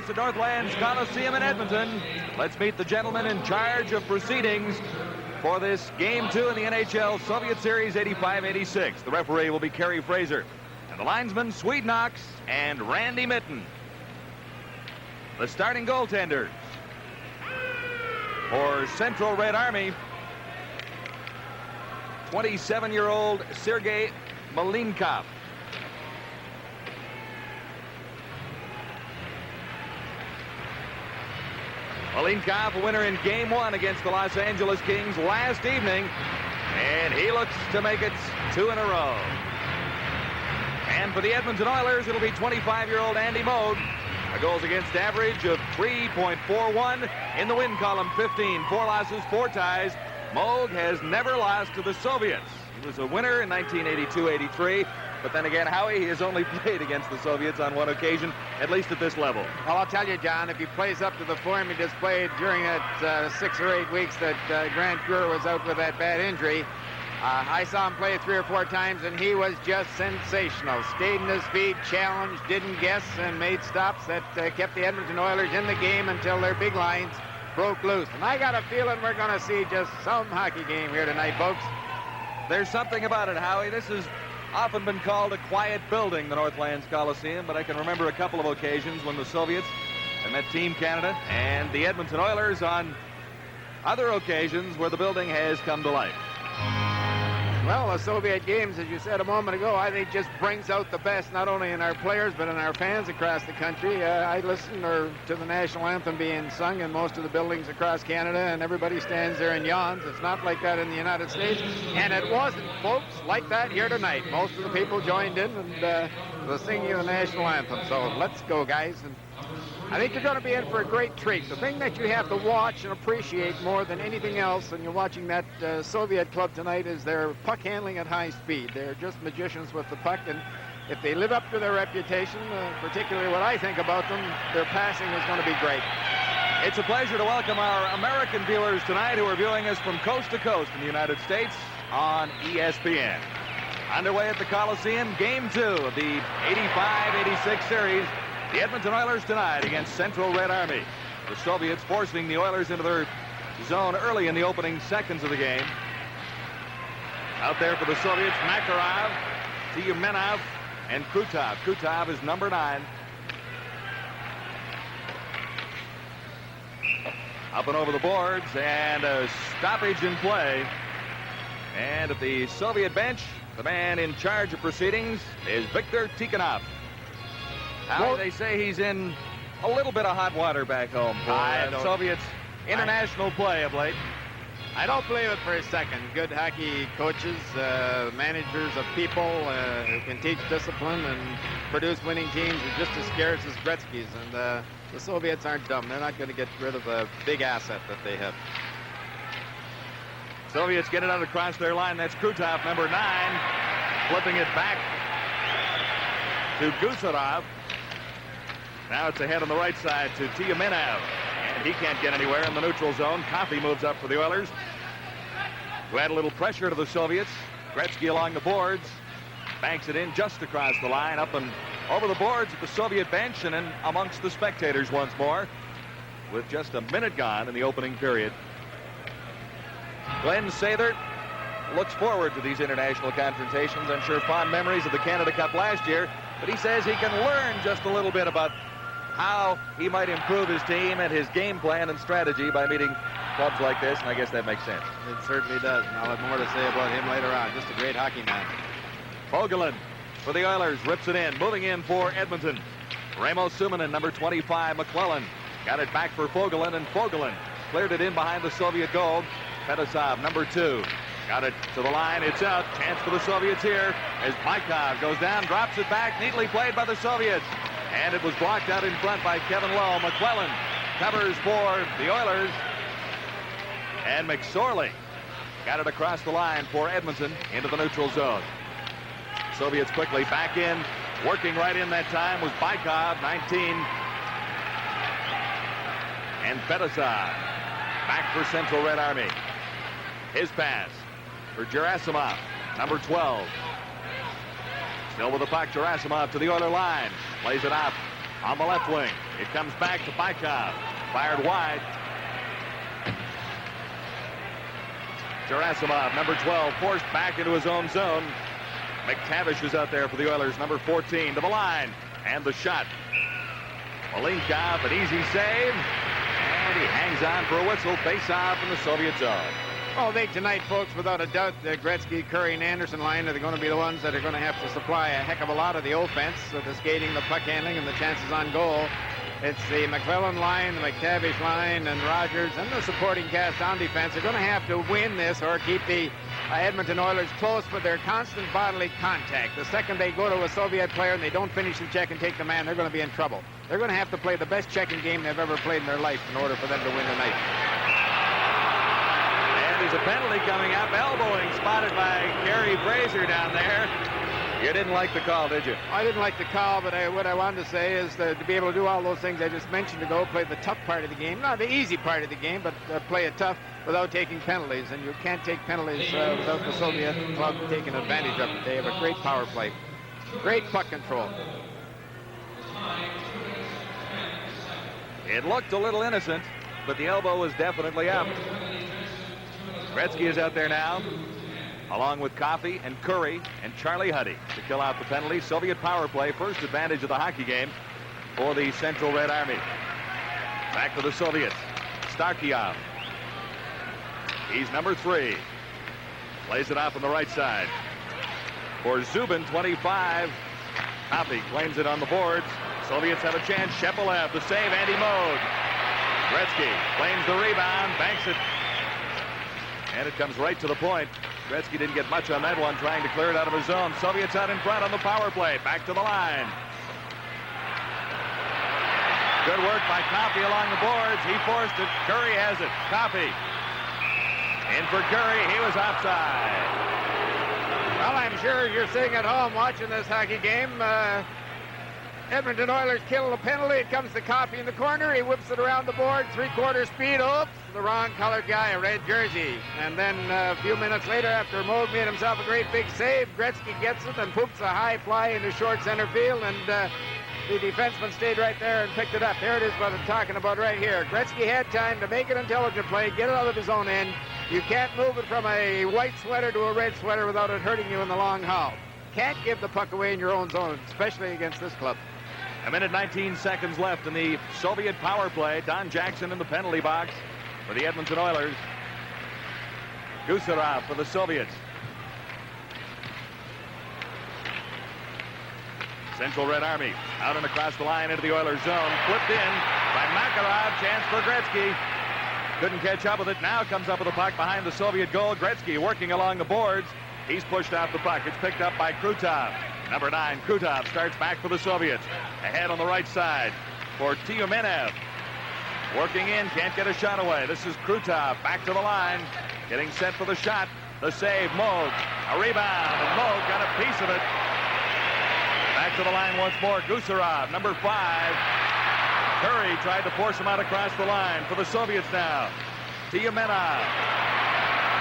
house at Northlands Coliseum in Edmonton. Let's meet the gentleman in charge of proceedings for this Game 2 in the NHL Soviet Series 85-86. The referee will be Kerry Fraser. And the linesmen, Swede Knox and Randy Mitten. The starting goaltenders for Central Red Army, 27-year-old Sergei Malinkov. Malinkov, a winner in Game 1 against the Los Angeles Kings last evening, and he looks to make it 2 in a row. And for the Edmonton Oilers, it'll be 25-year-old Andy Moog. A goals against average of 3.41. In the win column, 15, 4 losses, 4 ties. Moog has never lost to the Soviets. He was a winner in 1982-83. But then again, Howie, he has only played against the Soviets on 1 occasion, at least at this level. Well, I'll tell you, John, if he plays up to the form he displayed during that 6 or 8 weeks that Grant Fuhrer was out with that bad injury, I saw him play 3 or 4 times, and he was just sensational. Stayed in his feet, challenged, didn't guess, and made stops that kept the Edmonton Oilers in the game until their big lines broke loose. And I got a feeling we're going to see just some hockey game here tonight, folks. There's something about it, Howie. This has often been called a quiet building, the Northlands Coliseum, but I can remember a couple of occasions when the Soviets had met Team Canada and the Edmonton Oilers on other occasions where the building has come to life. Well, the Soviet games, as you said a moment ago, I think just brings out the best, not only in our players, but in our fans across the country. I listen to the national anthem being sung in most of the buildings across Canada, and everybody stands there and yawns. It's not like that in the United States, and it wasn't, folks, like that here tonight. Most of the people joined in and the singing of the national anthem. So let's go, guys. And I think you're going to be in for a great treat. The thing that you have to watch and appreciate more than anything else when you're watching that Soviet club tonight is their puck handling at high speed. They're just magicians with the puck, and if they live up to their reputation, particularly what I think about them, their passing is going to be great. It's a pleasure to welcome our American viewers tonight who are viewing us from coast to coast in the United States on ESPN. Underway at the Coliseum, Game 2 of the 85-86 series. The Edmonton Oilers tonight against Central Red Army. The Soviets forcing the Oilers into their zone early in the opening seconds of the game. Out there for the Soviets, Makarov, Tyumenov, and Krutov. Krutov is number 9. Up and over the boards, and a stoppage in play. And at the Soviet bench, the man in charge of proceedings is Viktor Tikhonov. How they say he's in a little bit of hot water back home for Soviets international play of late. I don't believe it for a second. Good hockey coaches, managers of people who can teach discipline and produce winning teams are just as scarce as Gretzky's. And the Soviets aren't dumb. They're not going to get rid of a big asset that they have. Soviets get it out across their line. That's Krutov, number 9, flipping it back to Gusarov. Now it's ahead on the right side to Tyumenov, and he can't get anywhere in the neutral zone. Coffey moves up for the Oilers to add a little pressure to the Soviets. Gretzky along the boards, banks it in just across the line, up and over the boards at the Soviet bench, and then amongst the spectators once more with just a minute gone in the opening period. Glenn Sather looks forward to these international confrontations. I'm sure fond memories of the Canada Cup last year, but he says he can learn just a little bit about how he might improve his team and his game plan and strategy by meeting clubs like this, and I guess that makes sense. It certainly does, and I'll have more to say about him later on. Just a great hockey man. Fogelin for the Oilers, rips it in, moving in for Edmonton. Ramo Suminen, number 25, McClellan, got it back for Fogelin, and Fogelin cleared it in behind the Soviet goal. Fedosov, number 2, got it to the line. It's out. Chance for the Soviets here as Baikov goes down, drops it back. Neatly played by the Soviets. And it was blocked out in front by Kevin Lowe. McClellan covers for the Oilers. And McSorley got it across the line for Edmonton into the neutral zone. Soviets quickly back in. Working right in that time was Baikov, 19. And Fedosov back for Central Red Army. His pass for Gerasimov, number 12. Still with the puck, Gerasimov to the Oiler line. Plays it out on the left wing. It comes back to Bykov. Fired wide. Gerasimov, number 12, forced back into his own zone. McTavish is out there for the Oilers, number 14, to the line. And the shot. Malinkov, an easy save. And he hangs on for a whistle. Face-off in the Soviet zone. Well, they tonight, folks, without a doubt, the Gretzky, Curry, and Anderson line are going to be the ones that are going to have to supply a heck of a lot of the offense, so the skating, the puck handling, and the chances on goal. It's the McClellan line, the McTavish line, and Rogers, and the supporting cast on defense are going to have to win this or keep the Edmonton Oilers close with their constant bodily contact. The second they go to a Soviet player and they don't finish the check and take the man, they're going to be in trouble. They're going to have to play the best checking game they've ever played in their life in order for them to win tonight. And there's a penalty coming up. Elbowing spotted by Gary Fraser down there. You didn't like the call, did you? I didn't like the call, but what I wanted to say is to be able to do all those things I just mentioned to go play the tough part of the game. Not the easy part of the game, but play it tough without taking penalties. And you can't take penalties without the Soviet club taking advantage of it. They have a great power play. Great puck control. It looked a little innocent, but the elbow was definitely up. Gretzky is out there now, along with Coffey and Curry and Charlie Huddy to kill out the penalty. Soviet power play, first advantage of the hockey game for the Central Red Army. Back to the Soviets. Starkiev. He's number 3. Plays it off on the right side. For Zubin, 25. Coffey claims it on the boards. Soviets have a chance. Shepelev, the save, Andy Moog. Gretzky claims the rebound, banks it. And it comes right to the point. Gretzky didn't get much on that one, trying to clear it out of his zone. Soviets out in front on the power play. Back to the line. Good work by Coffey along the boards. He forced it. Curry has it. Coffey. In for Curry. He was offside. Well, I'm sure you're sitting at home watching this hockey game. Edmonton Oilers kill the penalty. It comes to Coffey in the corner. He whips it around the board. 3/4 speed. Oops, the wrong colored guy, a red jersey. And then a few minutes later, after Moog made himself a great big save, Gretzky gets it and poops a high fly into short center field. And the defenseman stayed right there and picked it up. There it is, what I'm talking about right here. Gretzky had time to make an intelligent play, get it out of his own end. You can't move it from a white sweater to a red sweater without it hurting you in the long haul. Can't give the puck away in your own zone, especially against this club. A minute 19 seconds left in the Soviet power play. Don Jackson in the penalty box for the Edmonton Oilers. Gusarov for the Soviets. Central Red Army out and across the line into the Oilers zone. Flipped in by Makarov. Chance for Gretzky. Couldn't catch up with it. Now comes up with the puck behind the Soviet goal. Gretzky working along the boards. He's pushed off the puck. It's picked up by Krutov. Number 9, Krutov starts back for the Soviets. Ahead on the right side for Tiumenev. Working in, can't get a shot away. This is Krutov back to the line. Getting set for the shot. The save, Moog. A rebound, and Moog got a piece of it. Back to the line once more, Gusarov, number 5. Curry tried to force him out across the line for the Soviets now. Tiumenev.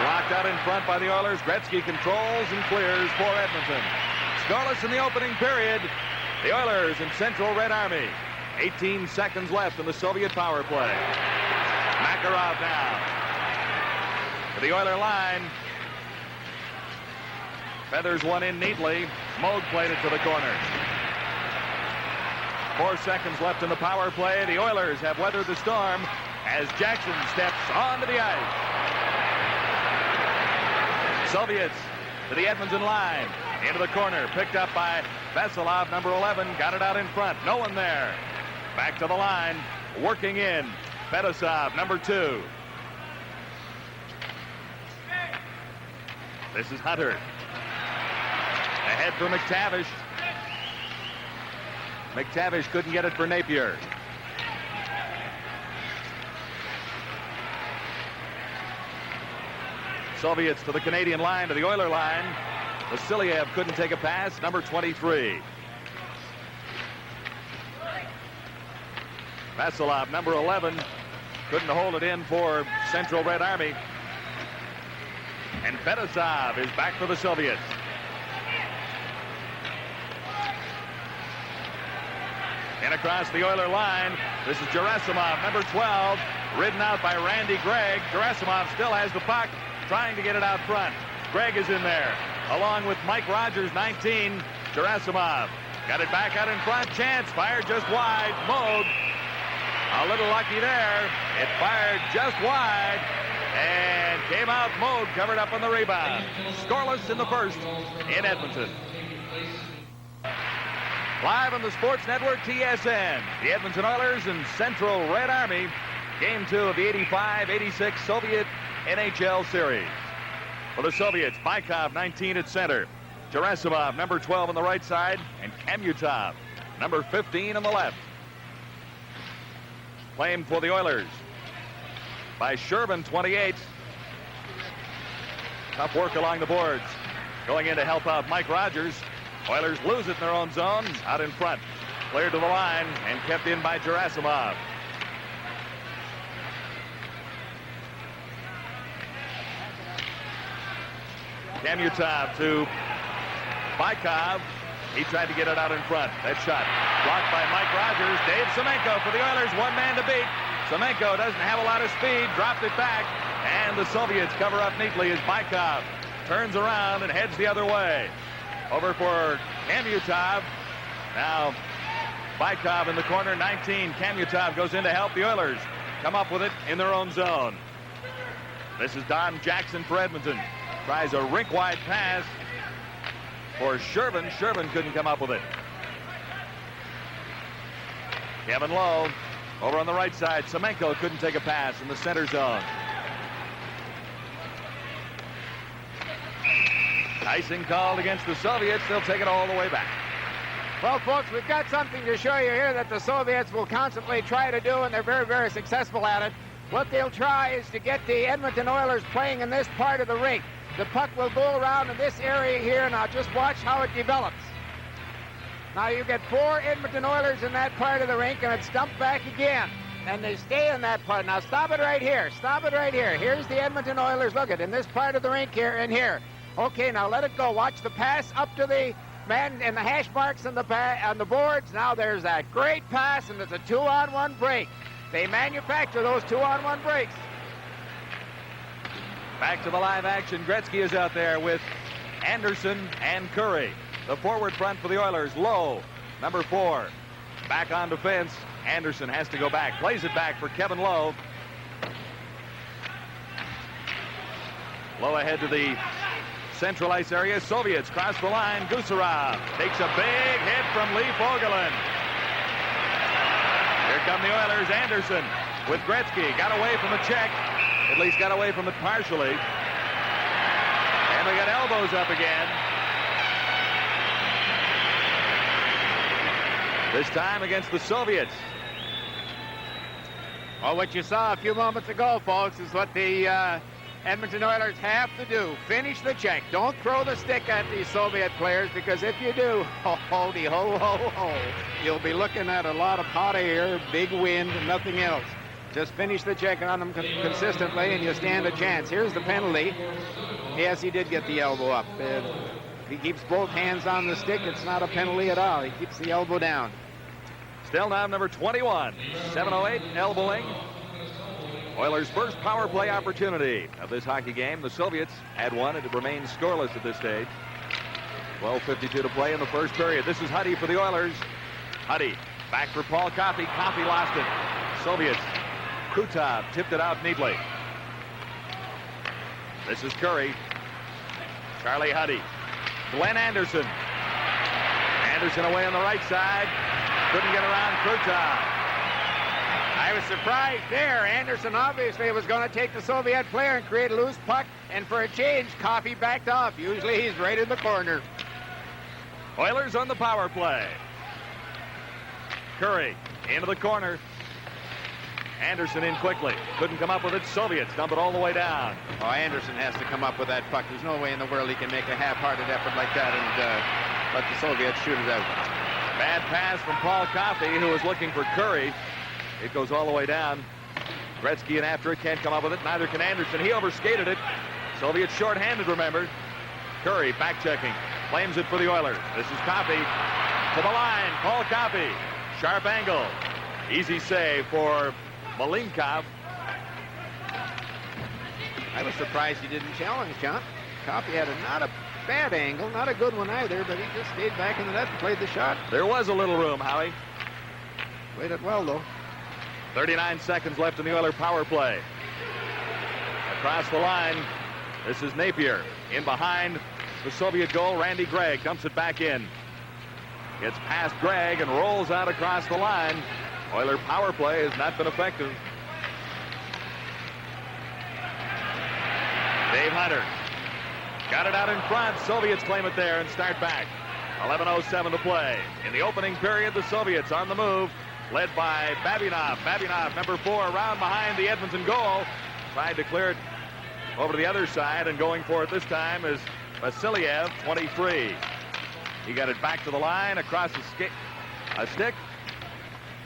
Blocked out in front by the Oilers. Gretzky controls and clears for Edmonton. Scoreless in the opening period. The Oilers in Central Red Army. 18 seconds left in the Soviet power play. Makarov now. To the Oiler line. Feathers one in neatly. Moog played it to the corner. 4 seconds left in the power play. The Oilers have weathered the storm as Jackson steps onto the ice. Soviets to the Edmonton line. Into the corner. Picked up by Veselov, number 11. Got it out in front. No one there. Back to the line. Working in. Fedosov, number 2. This is Hunter. Ahead for McTavish. McTavish couldn't get it for Napier. Soviets to the Canadian line, to the Oiler line. Vasiliev couldn't take a pass, number 23. Vasilov, number 11, couldn't hold it in for Central Red Army. And Fedosov is back for the Soviets. And across the Oiler line, this is Gerasimov, number 12, ridden out by Randy Gregg. Gerasimov still has the puck, trying to get it out front. Gregg is in there, along with Mike Rogers, 19. Gerasimov got it back out in front. Chance fired just wide. Moog, a little lucky there. It fired just wide and came out. Moog covered up on the rebound. Scoreless in the first in Edmonton. Live on the Sports Network TSN, the Edmonton Oilers and Central Red Army. Game 2 of the 85-86 Soviet NHL Series. For the Soviets, Bykov, 19 at center. Gerasimov, number 12 on the right side, and Kamyutov, number 15 on the left. Claimed for the Oilers by Shervin, 28. Tough work along the boards. Going in to help out Mike Rogers. Oilers lose it in their own zone, out in front. Cleared to the line and kept in by Gerasimov. Kamyutov to Bykov. He tried to get it out in front. That shot blocked by Mike Rogers. Dave Semenko for the Oilers, one man to beat. Semenko doesn't have a lot of speed, dropped it back, and the Soviets cover up neatly as Bykov turns around and heads the other way. Over for Kamyutov. Now Bykov in the corner, 19. Kamyutov goes in to help the Oilers come up with it in their own zone. This is Don Jackson for Edmonton. Tries a rink-wide pass for Shervin. Shervin couldn't come up with it. Kevin Lowe over on the right side. Semenko couldn't take a pass in the center zone. Icing called against the Soviets. They'll take it all the way back. Well, folks, we've got something to show you here that the Soviets will constantly try to do, and they're very, very successful at it. What they'll try is to get the Edmonton Oilers playing in this part of the rink. The puck will go around in this area here. Now just watch how it develops. Now you get 4 Edmonton Oilers in that part of the rink, and it's dumped back again. And they stay in that part. Now stop it right here. Stop it right here. Here's the Edmonton Oilers. Look at it in this part of the rink here and here. Okay, now let it go. Watch the pass up to the man and the hash marks on the boards. Now there's that great pass, and it's a 2-on-1 break. They manufacture those 2-on-1 breaks. Back to the live action. Gretzky is out there with Anderson and Curry. The forward front for the Oilers, Lowe, number 4. Back on defense. Anderson has to go back. Plays it back for Kevin Lowe. Lowe ahead to the central ice area. Soviets cross the line. Gusarov takes a big hit from Lee Fogelin. Here come the Oilers. Anderson with Gretzky. Got away from the check. At least got away from it partially. And they got elbows up again. This time against the Soviets. Well, what you saw a few moments ago, folks, is what the Edmonton Oilers have to do. Finish the check. Don't throw the stick at these Soviet players, because if you do, ho-ho-de, ho-ho-ho, you'll be looking at a lot of hot air, big wind, and nothing else. Just finish the check on them consistently, and you stand a chance. Here's the penalty. Yes, he did get the elbow up. If he keeps both hands on the stick, it's not a penalty at all. He keeps the elbow down. Still now number 21. 7:08, elbowing. Oilers' first power play opportunity of this hockey game. The Soviets had one, and it remains scoreless at this stage. 12:52 to play in the first period. This is Huddy for the Oilers. Huddy back for Paul Coffey. Coffey lost it. Soviets. Krutov tipped it out neatly. This is Curry. Charlie Huddy. Glenn Anderson. Anderson away on the right side. Couldn't get around Krutov. I was surprised there. Anderson obviously was going to take the Soviet player and create a loose puck, and for a change, Coffey backed off. Usually he's right in the corner. Oilers on the power play. Curry into the corner. Anderson in quickly. Couldn't come up with it. Soviets dump it all the way down. Oh, Anderson has to come up with that puck. There's no way in the world he can make a half-hearted effort like that and let the Soviets shoot it out. Bad pass from Paul Coffey, who was looking for Curry. It goes all the way down. Gretzky in after it. Can't come up with it. Neither can Anderson. He overskated it. Soviets short-handed, remember. Curry back-checking. Claims it for the Oilers. This is Coffey to the line. Paul Coffey. Sharp angle. Easy save for Malinkov. I was surprised he didn't challenge, John. Coffey had not a bad angle, not a good one either, but he just stayed back in the net and played the shot. There was a little room, Howie. Played it well, though. 39 seconds left in the Oiler power play. Across the line, this is Napier. In behind the Soviet goal, Randy Gregg dumps it back in. Gets past Gregg and rolls out across the line. Oiler power play has not been effective. Dave Hunter got it out in front. Soviets claim it there and start back. 11:07 to play. In the opening period, the Soviets on the move, led by Babinov. Babinov, number 4, around behind the Edmonton goal. Tried to clear it over to the other side, and going for it this time is Vasiliev, 23. He got it back to the line, across a stick,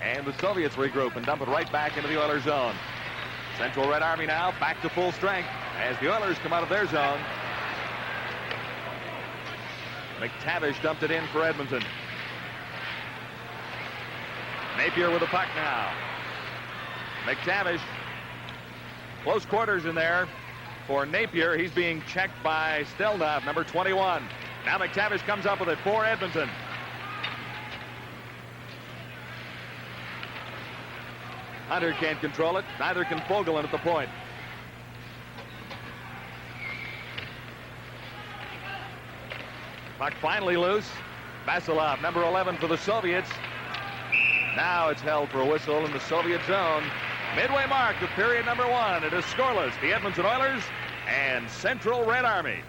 and the Soviets regroup and dump it right back into the Oilers zone. Central Red Army now back to full strength as the Oilers come out of their zone. McTavish dumped it in for Edmonton. Napier with the puck now. McTavish. Close quarters in there for Napier. He's being checked by Stelnov, number 21. Now McTavish comes up with it for Edmonton. Hunter can't control it. Neither can Fogelin at the point. Puck finally loose. Vasilov, number 11 for the Soviets. Now it's held for a whistle in the Soviet zone. Midway mark of period number 1. It is scoreless. The Edmonton Oilers and Central Red Army.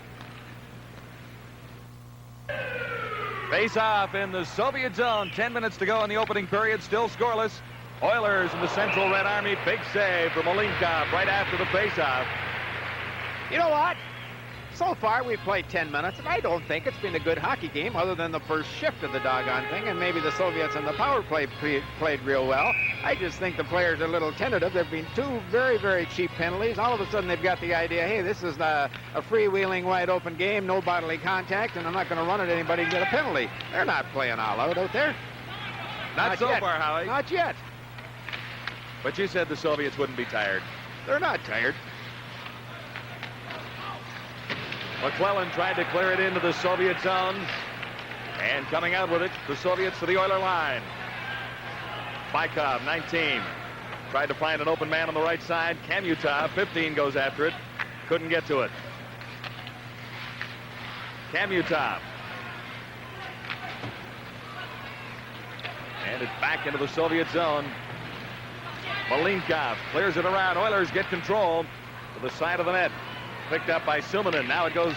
Face off in the Soviet zone. 10 minutes to go in the opening period. Still scoreless. Oilers and the Central Red Army. Big save from Malinkov right after the face-off. You know what? So far, we've played 10 minutes, and I don't think it's been a good hockey game other than the first shift of the doggone thing, and maybe the Soviets on the power play played real well. I just think the players are a little tentative. There have been 2 very, very cheap penalties. All of a sudden, they've got the idea, hey, this is a freewheeling, wide-open game, no bodily contact, and I'm not going to run at anybody and get a penalty. They're not playing all out there. Not so far, Howie. Not yet. But you said the Soviets wouldn't be tired. They're not tired. McClellan tried to clear it into the Soviet zone. And coming out with it, the Soviets to the Oiler line. Bykov, 19. Tried to find an open man on the right side. Kamutov, 15, goes after it. Couldn't get to it. Kamutov. And it's back into the Soviet zone. Malinkov clears it around. Oilers get control to the side of the net. Picked up by Suminen. Now it goes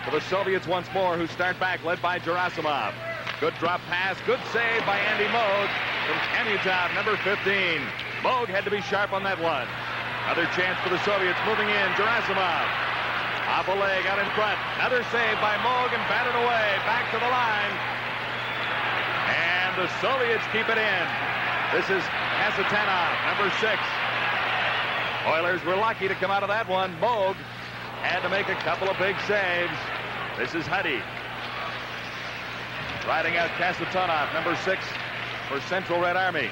to the Soviets once more, who start back, led by Gerasimov. Good drop pass. Good save by Andy Moog from Kamutov, number 15. Moog had to be sharp on that one. Another chance for the Soviets moving in. Gerasimov. Off a leg out in front. Another save by Moog and batted away. Back to the line. And the Soviets keep it in. This is Kasatanov, number 6. Oilers were lucky to come out of that one. Moog had to make a couple of big saves. This is Huddy. Riding out Kasatonov, number 6 for Central Red Army.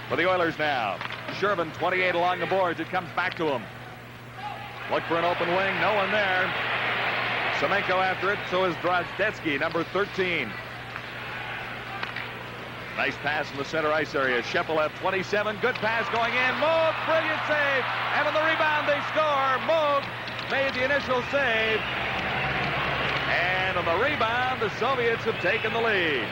For the Oilers now. Shervin, 28 along the boards. It comes back to him. Look for an open wing. No one there. Semenko after it. So is Drozdetsky, number 13. Nice pass in the center ice area. Shepelev, 27. Good pass going in. Moog, brilliant save. And on the rebound, they score. Moog made the initial save. And on the rebound, the Soviets have taken the lead.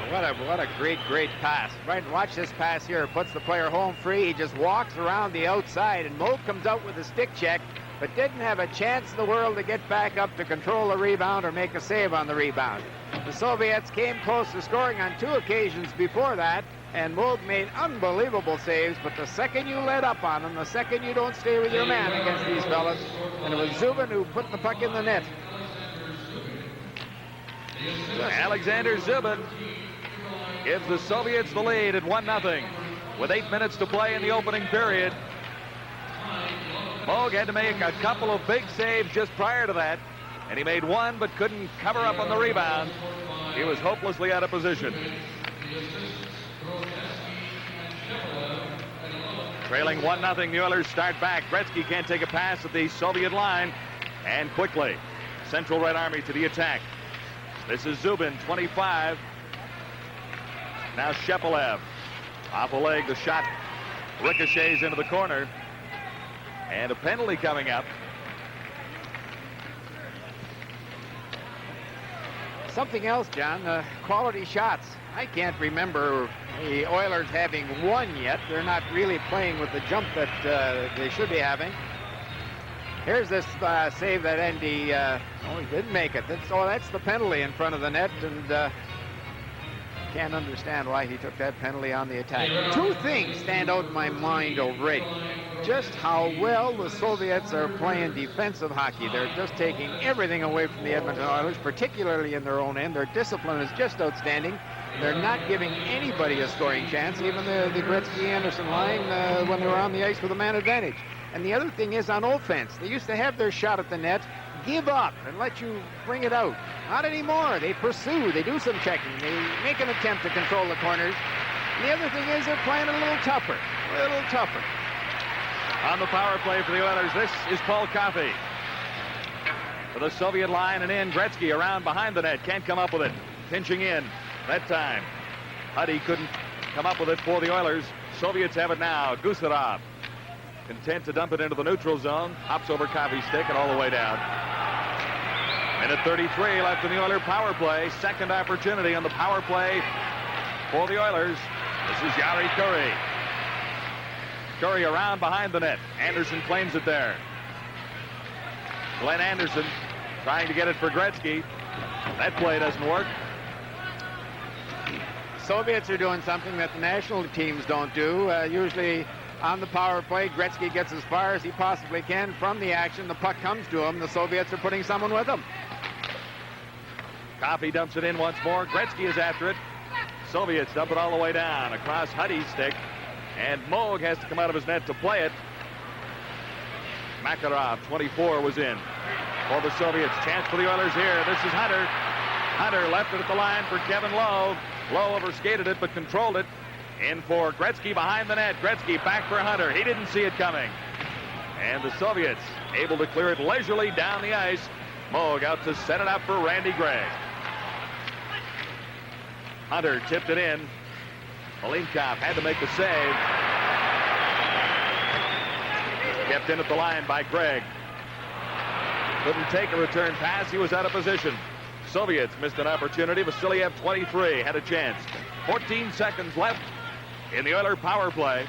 What a great pass. Right, watch this pass here. It puts the player home free. He just walks around the outside, and Moog comes out with a stick check, but didn't have a chance in the world to get back up to control the rebound or make a save on the rebound. The Soviets came close to scoring on 2 occasions before that, and Moog made unbelievable saves, but the second you let up on them, the second you don't stay with your man against these fellas, and it was Zubin who put the puck in the net. Alexander Zubin gives the Soviets the lead at 1-0 with 8 minutes to play in the opening period. Moog had to make a couple of big saves just prior to that, and he made one but couldn't cover up on the rebound. He was hopelessly out of position. Trailing 1-0, the Oilers start back. Gretzky can't take a pass at the Soviet line. And quickly, Central Red Army to the attack. This is Zubin, 25. Now Shepelev. Off a leg, the shot ricochets into the corner. And a penalty coming up. Something else, John, quality shots. I can't remember the Oilers having one yet. They're not really playing with the jump that they should be having. Here's this save that Andy, he didn't make it. That's the penalty in front of the net, and can't understand why he took that penalty on the attack. Two things stand out in my mind already. Just how well the Soviets are playing defensive hockey. They're just taking everything away from the Edmonton Oilers, particularly in their own end. Their discipline is just outstanding. They're not giving anybody a scoring chance, even the Gretzky-Anderson line when they were on the ice with a man advantage. And the other thing is on offense. They used to have their shot at the net, give up, and let you bring it out. Not anymore. They pursue. They do some checking. They make an attempt to control the corners. And the other thing is they're playing a little tougher. On the power play for the Oilers, this is Paul Coffey. For the Soviet line and in, Gretzky around behind the net. Can't come up with it. Pinching in that time. Huddy couldn't come up with it for the Oilers. Soviets have it now. Gusarov. Content to dump it into the neutral zone. Hops over Coffey's stick and all the way down. Minute 33 left in the Oiler power play. Second opportunity on the power play for the Oilers. This is Jari Kurri. Curry around behind the net. Anderson claims it there. Glenn Anderson trying to get it for Gretzky. That play doesn't work. Soviets are doing something that the national teams don't do. Usually on the power play, Gretzky gets as far as he possibly can from the action. The puck comes to him. The Soviets are putting someone with him. Coffey dumps it in once more. Gretzky is after it. Soviets dump it all the way down across Huddy's stick. And Moog has to come out of his net to play it. Makarov, 24, was in for the Soviets. Chance for the Oilers here. This is Hunter. Hunter left it at the line for Kevin Lowe. Lowe overskated it but controlled it. In for Gretzky behind the net. Gretzky back for Hunter. He didn't see it coming. And the Soviets able to clear it leisurely down the ice. Moog out to set it up for Randy Gregg. Hunter tipped it in. Malinkov had to make the save. Kept in at the line by Gregg. Couldn't take a return pass. He was out of position. Soviets missed an opportunity. Vasiliev, 23, had a chance. 14 seconds left in the Oiler power play.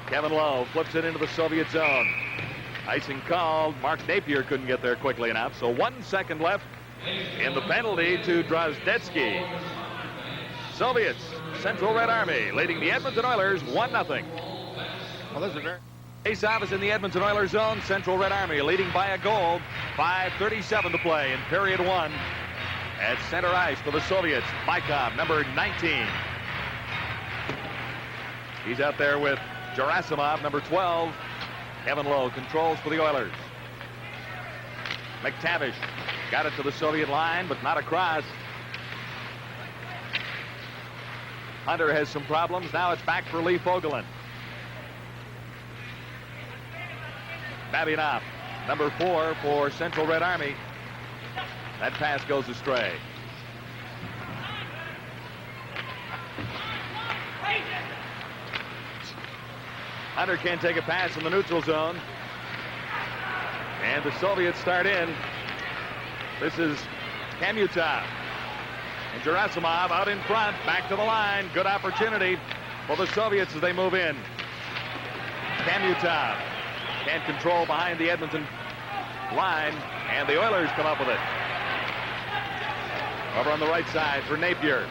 Kevin Lowe flips it into the Soviet zone. Icing called. Mark Napier couldn't get there quickly enough. So 1 second left in the penalty to Drozdetsky. Soviets, Central Red Army, leading the Edmonton Oilers 1-0. Well, this is a very... Face-off is in the Edmonton Oilers zone. Central Red Army leading by a goal. 5:37 to play in period one. At center ice for the Soviets, Bykov, number 19. He's out there with Gerasimov, number 12. Kevin Lowe controls for the Oilers. McTavish got it to the Soviet line, but not across. Hunter has some problems. Now it's back for Lee Fogelin. Babinov, number 4 for Central Red Army. That pass goes astray. Hunter can't take a pass in the neutral zone. And the Soviets start in. This is Kamutov. And Gerasimov out in front, back to the line. Good opportunity for the Soviets as they move in. Kamutov can't control behind the Edmonton line, and the Oilers come up with it. Over on the right side for Napier.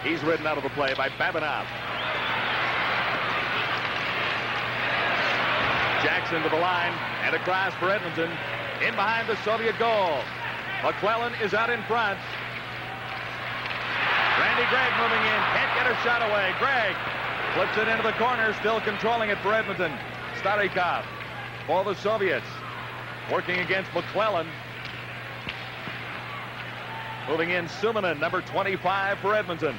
He's ridden out of the play by Babinov. Jackson to the line and across for Edmonton. In behind the Soviet goal. McClellan is out in front. Randy Gregg moving in. Can't get a shot away. Gregg flips it into the corner, still controlling it for Edmonton. Starikov for the Soviets. Working against McClellan. Moving in Suminen, number 25 for Edmonton.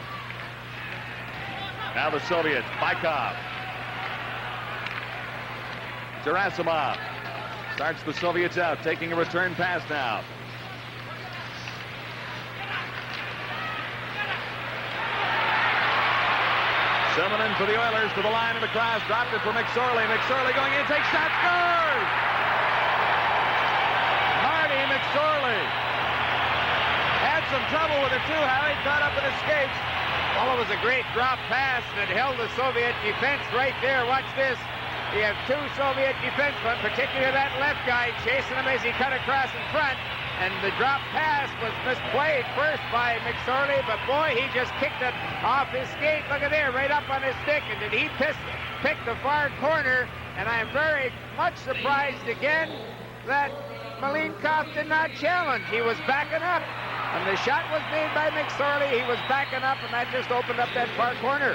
Now the Soviets, Bykov. Gerasimov starts the Soviets out, taking a return pass now. Suminen for the Oilers to the line of the cross, dropped it for McSorley. McSorley going in, takes shot, scores! Marty McSorley had some trouble with it too, Howie, caught up and escaped. Well, it was a great drop pass that held the Soviet defense right there. Watch this. You have two Soviet defensemen, particularly that left guy, chasing him as he cut across in front. And the drop pass was misplayed first by McSorley, but boy, he just kicked it off his skate. Look at there, right up on his stick. And did he pick the far corner? And I'm very much surprised again that Malinkov did not challenge. He was backing up. When the shot was made by McSorley, he was backing up, and that just opened up that far corner.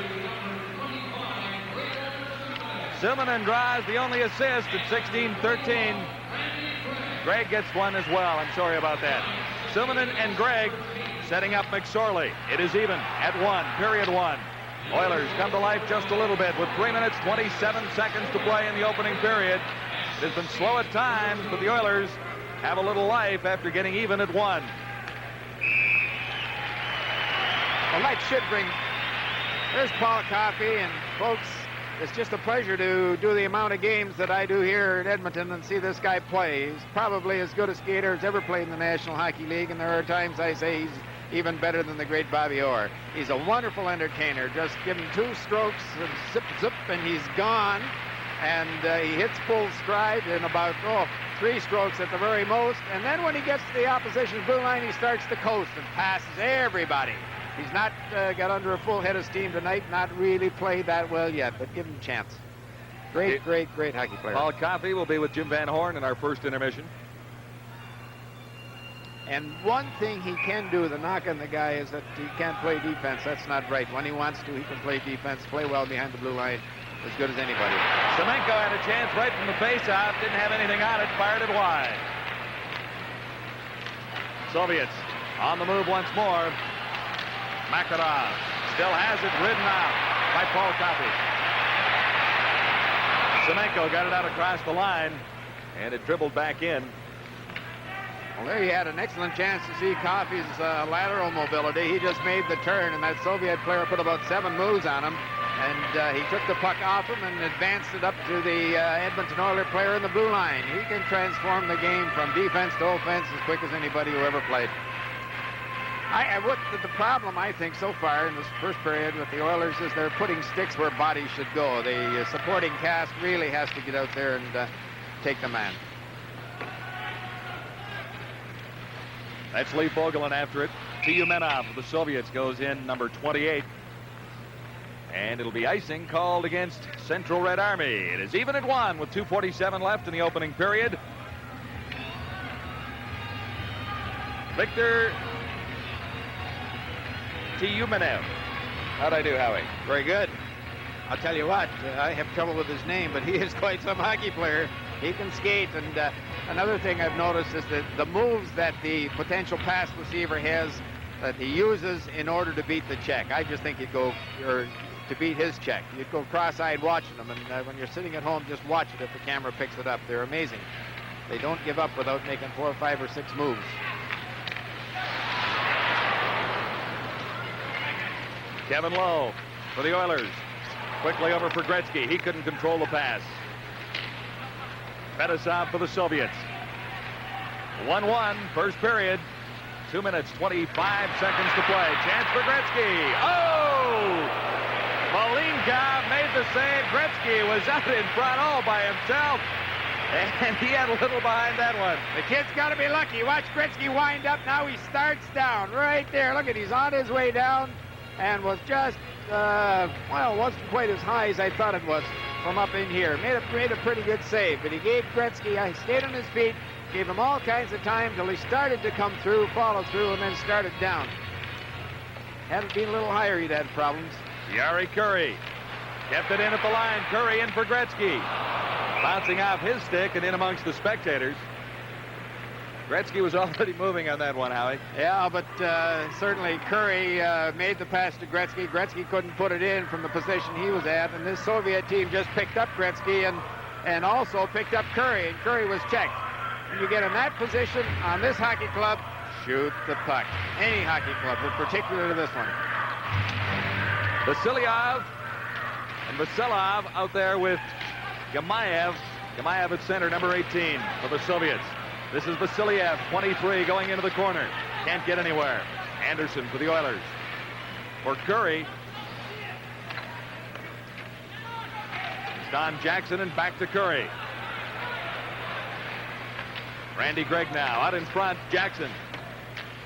Suminen draws the only assist at 16-13. Greg gets one as well. I'm sorry about that. Suminen and Greg setting up McSorley. It is even at 1, period 1. Oilers come to life just a little bit with 3 minutes, 27 seconds to play in the opening period. It has been slow at times, but the Oilers have a little life after getting even at 1. Well, that should bring... There's Paul Coffey, and folks, it's just a pleasure to do the amount of games that I do here in Edmonton and see this guy play. He's probably as good a skater as ever played in the National Hockey League, and there are times I say he's even better than the great Bobby Orr. He's a wonderful entertainer. Just give him 2 strokes and zip, zip, and he's gone. And he hits full stride in about 3 strokes at the very most. And then when he gets to the opposition's blue line, he starts to coast and passes everybody. He's not got under a full head of steam tonight, not really played that well yet, but give him a chance. Great, great, great hockey player. Paul Coffey will be with Jim Van Horn in our first intermission. And one thing he can do, the knock on the guy, is that he can't play defense. That's not right. When he wants to, he can play defense, play well behind the blue line, as good as anybody. Semenko had a chance right from the face-off, didn't have anything on it, fired it wide. Soviets on the move once more. Makarov still has it, ridden out by Paul Coffey. Semenko got it out across the line, and it dribbled back in. Well, there he had an excellent chance to see Coffey's lateral mobility. He just made the turn, and that Soviet player put about 7 moves on him. And he took the puck off him and advanced it up to the Edmonton Oilers player in the blue line. He can transform the game from defense to offense as quick as anybody who ever played. The problem, I think, so far in this first period with the Oilers is they're putting sticks where bodies should go. The supporting cast really has to get out there and take the man. That's Lee Fogelin after it. Tiyumenov of the Soviets goes in, number 28. And it'll be icing called against Central Red Army. It is even at 1 with 2:47 left in the opening period. Victor Tiyumenov. How'd I do, Howie? Very good. I'll tell you what, I have trouble with his name, but he is quite some hockey player. He can skate, and another thing I've noticed is that the moves that the potential pass receiver has that he uses in order to beat the check. I just think he'd go, or to beat his check. You'd go cross-eyed watching them, and when you're sitting at home, just watch it if the camera picks it up. They're amazing. They don't give up without making 4 or 5 or 6 moves. Kevin Lowe for the Oilers. Quickly over for Gretzky. He couldn't control the pass. Fetisov for the Soviets. 1-1, first period. 2 minutes, 25 seconds to play. Chance for Gretzky. Oh! Malinkov made the save. Gretzky was out in front all by himself. And he had a little behind that one. The kid's got to be lucky. Watch Gretzky wind up. Now he starts down right there. Look at, he's on his way down and was just, well, wasn't quite as high as I thought it was from up in here. Made a pretty good save, but he gave Gretzky, he stayed on his feet, gave him all kinds of time till he started to come through, follow through, and then started down. Had it been a little higher, he'd had problems. Yari Curry kept it in at the line. Curry in for Gretzky. Bouncing off his stick and in amongst the spectators. Gretzky was already moving on that one, Howie. Yeah, but certainly Curry made the pass to Gretzky. Gretzky couldn't put it in from the position he was at, and this Soviet team just picked up Gretzky and also picked up Curry, and Curry was checked. When you get in that position on this hockey club, shoot the puck. Any hockey club, but particularly this one. Vasilyev and Vasilov out there with Gamayev. Gamayev at center, number 18 for the Soviets. This is Vasilyev, 23, going into the corner. Can't get anywhere. Anderson for the Oilers. For Curry. It's Don Jackson and back to Curry. Randy Gregg now out in front. Jackson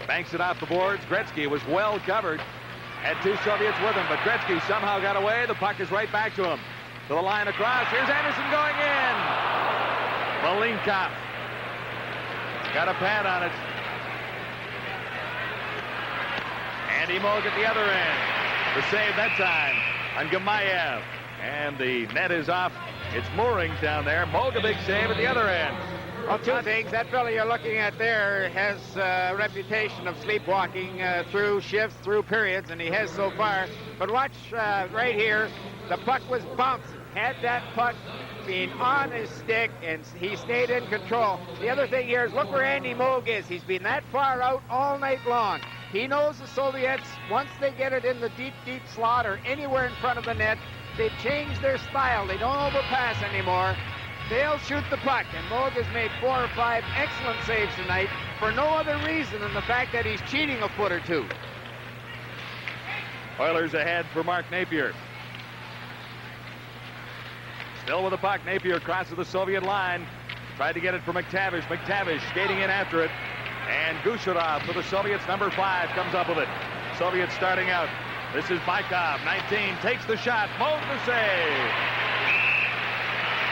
banks it off the boards. Gretzky was well covered. Had two Soviets with him, but Gretzky somehow got away. The puck is right back to him. To the line across. Here's Anderson going in. Malinkov got a pad on it. Andy Moog at the other end. The save that time on Gamayev. And the net is off. It's moorings down there. Moog a big save at the other end. Well, two things. That fellow you're looking at there has a reputation of sleepwalking through shifts, through periods, and he has so far. But watch right here. The puck was bouncing. Had that puck been on his stick, and he stayed in control. The other thing here is look where Andy Moog is. He's been that far out all night long. He knows the Soviets, once they get it in the deep, deep slot or anywhere in front of the net, they change their style. They don't overpass anymore. They'll shoot the puck, and Moog has made 4 or 5 excellent saves tonight for no other reason than the fact that he's cheating a foot or two. Oilers ahead for Mark Napier. Still with the puck, Napier crosses the Soviet line. Tried to get it for McTavish. McTavish skating in after it. And Gusharov for the Soviets, number 5, comes up with it. Soviets starting out. This is Baikov, 19, takes the shot. Moog the save.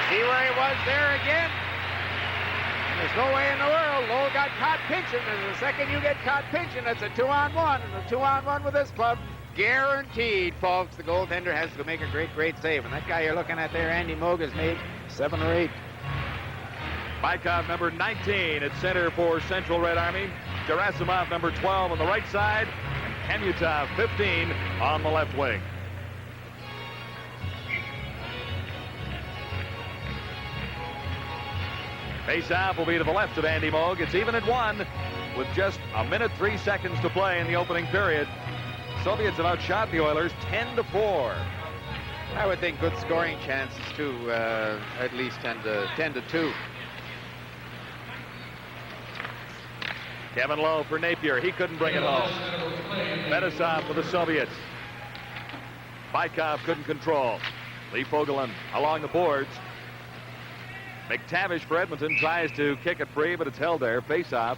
See where he was there again? There's no way in the world. Lowell got caught pinching, and the second you get caught pinching, it's a 2-on-1. And a 2-on-1 with this club, guaranteed, folks. The goaltender has to make a great, great save. And that guy you're looking at there, Andy Moog, has made 7 or 8. Baikov, number 19 at center for Central Red Army. Gerasimov, number 12 on the right side. And Kamutov, 15 on the left wing. Face-off will be to the left of Andy Moog. It's even at 1 with just a minute 3 seconds to play in the opening period. Soviets have outshot the Oilers 10-4. I would think good scoring chances too, at least 10-2. Kevin Lowe for Napier. He couldn't bring it home. Fetisov for the Soviets. Baikov couldn't control. Lee Fogelin along the boards. McTavish for Edmonton tries to kick it free, but it's held there. Face-off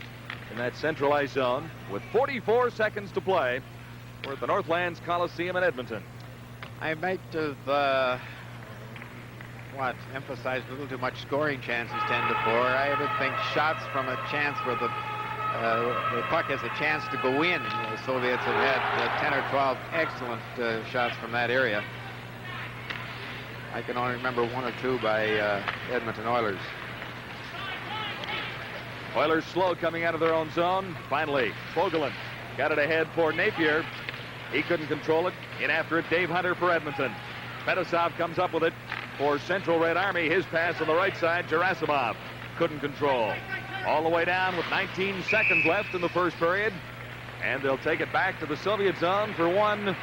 in that centralized zone with 44 seconds to play. We're at the Northlands Coliseum in Edmonton. I might have, emphasized a little too much scoring chances, 10-4. I would think shots from a chance where the puck has a chance to go in. The Soviets have had 10 or 12 excellent shots from that area. I can only remember 1 or 2 by Edmonton Oilers. Oilers slow coming out of their own zone. Finally, Fogelin got it ahead for Napier. He couldn't control it. In after it, Dave Hunter for Edmonton. Fetisov comes up with it for Central Red Army. His pass on the right side, Gerasimov couldn't control. All the way down with 19 seconds left in the first period. And they'll take it back to the Soviet zone for one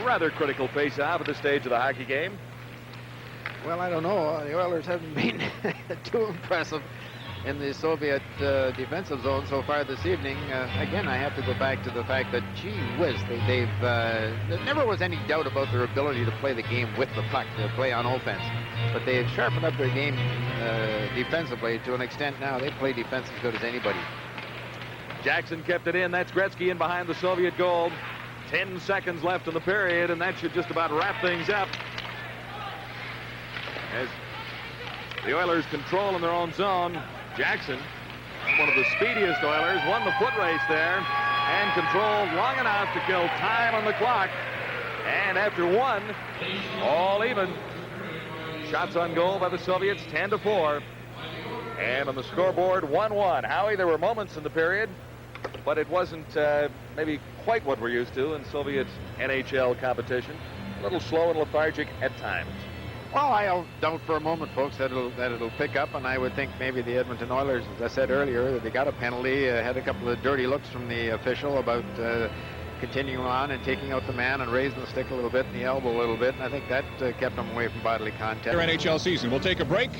rather critical face-off at this stage of the hockey game. Well, I don't know. The Oilers haven't been too impressive in the Soviet defensive zone so far this evening. Again, I have to go back to the fact that, gee whiz, there never was any doubt about their ability to play the game with the puck, to play on offense. But they have sharpened up their game defensively to an extent now. They play defense as good as anybody. Jackson kept it in. That's Gretzky in behind the Soviet goal. 10 seconds left in the period, and that should just about wrap things up. As the Oilers control in their own zone, Jackson, one of the speediest Oilers, won the foot race there and controlled long enough to kill time on the clock. And after 1, all even. Shots on goal by the Soviets, 10-4. And on the scoreboard, 1-1. Howie, there were moments in the period, but it wasn't maybe quite what we're used to in Soviet NHL competition. A little slow and lethargic at times. Well, I doubt for a moment, folks, that it'll pick up, and I would think maybe the Edmonton Oilers, as I said earlier, that they got a penalty, had a couple of dirty looks from the official about continuing on and taking out the man and raising the stick a little bit and the elbow a little bit, and I think that kept them away from bodily contact. NHL season. We'll take a break,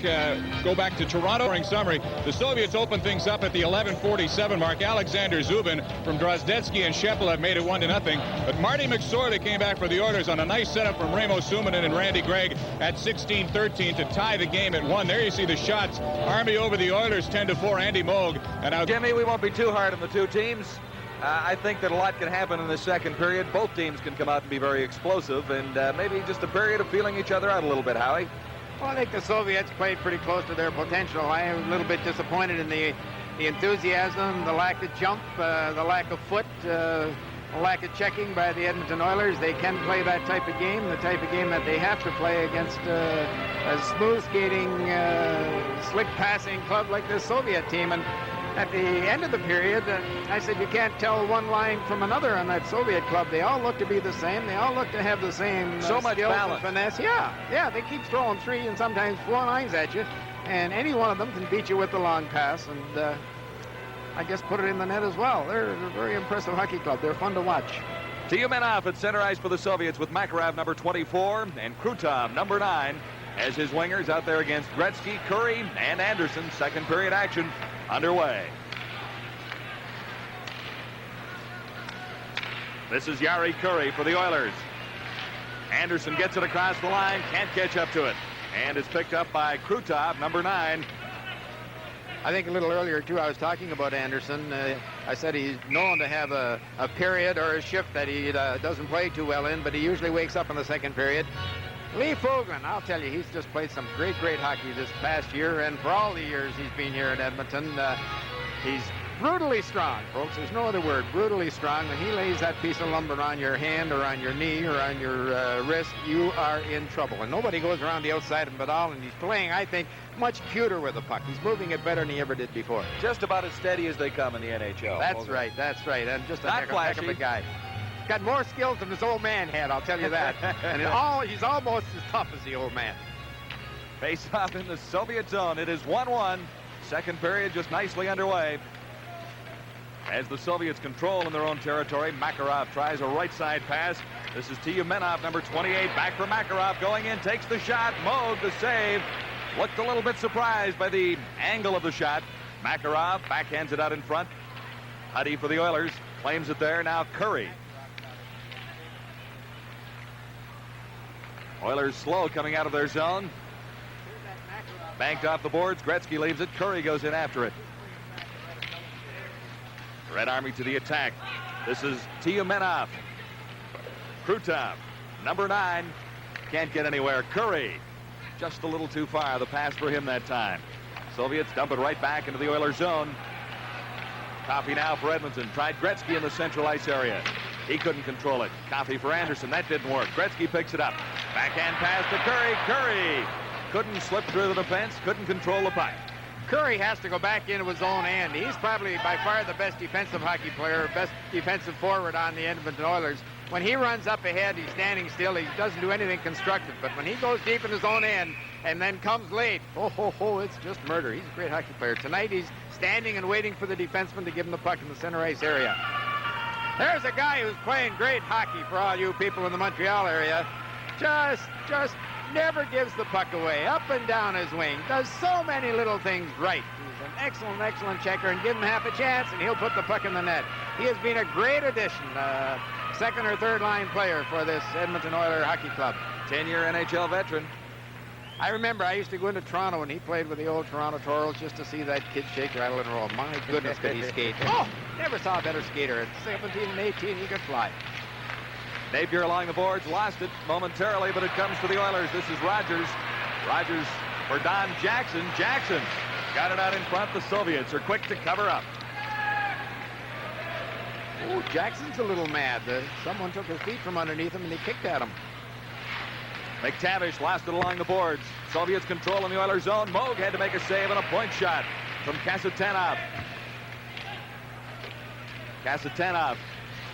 go back to Toronto. During summary, the Soviets open things up at the 11:47 mark. Alexander Zubin from Drozdetsky and Sheppel have made it 1-0, but Marty McSorley came back for the Oilers on a nice setup from Remo Suminen and Randy Gregg at 16-13 to tie the game at 1. There you see the shots. Army over the Oilers 10-4. Andy Moog. And now Jimmy, we won't be too hard on the two teams. I think that a lot can happen in the second period. Both teams can come out and be very explosive, and maybe just a period of feeling each other out a little bit, Howie. Well, I think the Soviets played pretty close to their potential. I am a little bit disappointed in the enthusiasm, the lack of jump, the lack of foot, the lack of checking by the Edmonton Oilers. They can play that type of game, the type of game that they have to play against a smooth skating, slick passing club like this Soviet team. And at the end of the period, I said you can't tell one line from another on that Soviet club. They all look to be the same. They all look to have the same so much skills balance. And finesse. Yeah, they keep throwing 3 and sometimes 4 lines at you, and any one of them can beat you with the long pass, and I guess put it in the net as well. They're a very impressive hockey club. They're fun to watch. Tiyumenov at center ice for the Soviets with Makarov number 24 and Krutov number 9 as his wingers out there against Gretzky, Curry, and Anderson. Second period action underway. This is Yari Curry for the Oilers. Anderson gets it across the line, can't catch up to it, and is picked up by Krutov, number 9. I think a little earlier, too, I was talking about Anderson. I said he's known to have a period or a shift that he doesn't play too well in, but he usually wakes up in the second period. Lee Fogren, I'll tell you, he's just played some great hockey this past year, and for all the years he's been here in Edmonton. He's brutally strong, folks. There's no other word. Brutally strong. When he lays that piece of lumber on your hand or on your knee or on your wrist, you are in trouble. And nobody goes around the outside of him at all, and he's playing, I think, much cuter with the puck. He's moving it better than he ever did before. Just about as steady as they come in the NHL. That's right. And just a Not heck of a guy. Got more skills than his old man had, I'll tell you that. And he's almost as tough as the old man. Face off in the Soviet zone. It is 1-1. Second period just nicely underway. As the Soviets control in their own territory, Makarov tries a right side pass. This is Tiyumenov, number 28, back for Makarov, going in, takes the shot. Moog the save. Looked a little bit surprised by the angle of the shot. Makarov backhands it out in front. Huddy for the Oilers, claims it there. Now Curry. Oilers slow coming out of their zone. Banked off the boards. Gretzky leaves it. Curry goes in after it. Red Army to the attack. This is Tiyumenov. Krutov, number 9. Can't get anywhere. Curry, just a little too far. The pass for him that time. Soviets dump it right back into the Oilers zone. Coffey now for Edmonton. Tried Gretzky in the central ice area. He couldn't control it. Coffey for Anderson. That didn't work. Gretzky picks it up. Backhand pass to Curry. Curry couldn't slip through the defense. Couldn't control the puck. Curry has to go back into his own end. He's probably by far the best defensive hockey player, best defensive forward on the Edmonton Oilers. When he runs up ahead, he's standing still. He doesn't do anything constructive. But when he goes deep in his own end and then comes late, it's just murder. He's a great hockey player. Tonight he's standing and waiting for the defenseman to give him the puck in the center ice area. There's a guy who's playing great hockey for all you people in the Montreal area. Just never gives the puck away. Up and down his wing. Does so many little things right. He's an excellent checker, and give him half a chance and he'll put the puck in the net. He has been a great addition. Second or third line player for this Edmonton Oilers hockey club. 10-year NHL veteran. I remember I used to go into Toronto when he played with the old Toronto Toros just to see that kid shake, rattle, and roll. My goodness, could he skate. Never saw a better skater. At 17 and 18, he could fly. Napier along the boards, lost it momentarily, but it comes to the Oilers. This is Rogers. Rogers for Don Jackson. Jackson got it out in front. The Soviets are quick to cover up. Oh, Jackson's a little mad. Someone took his feet from underneath him and he kicked at him. McTavish lost it along the boards. Soviets control in the Oilers zone. Moog had to make a save and a point shot from Kasatanov. Kasatanov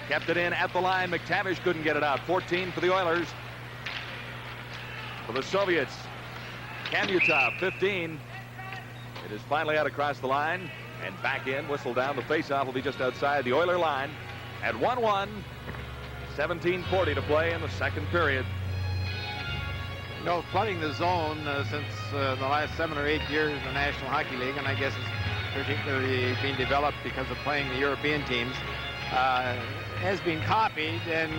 kept it in at the line. McTavish couldn't get it out. 14 for the Oilers. For the Soviets, Kamutov, 15. It is finally out across the line and back in. Whistle down. The faceoff will be just outside the Oiler line at 1-1. 17:40 to play in the second period. You know, flooding the zone since the last 7 or 8 years in the National Hockey League, and I guess it's particularly being developed because of playing the European teams, has been copied and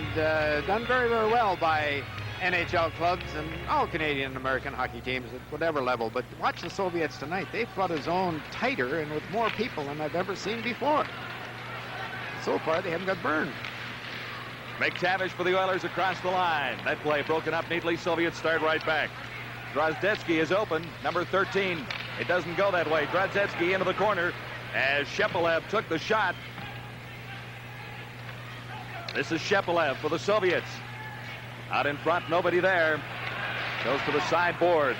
done very, very well by NHL clubs and all Canadian and American hockey teams at whatever level. But watch the Soviets tonight. They flood a zone tighter and with more people than I've ever seen before. So far, they haven't got burned. McTavish for the Oilers across the line. That play broken up neatly. Soviets start right back. Drozdetsky is open, number 13. It doesn't go that way. Drozdetsky into the corner as Shepelev took the shot. This is Shepelev for the Soviets. Out in front, nobody there. Goes to the sideboards.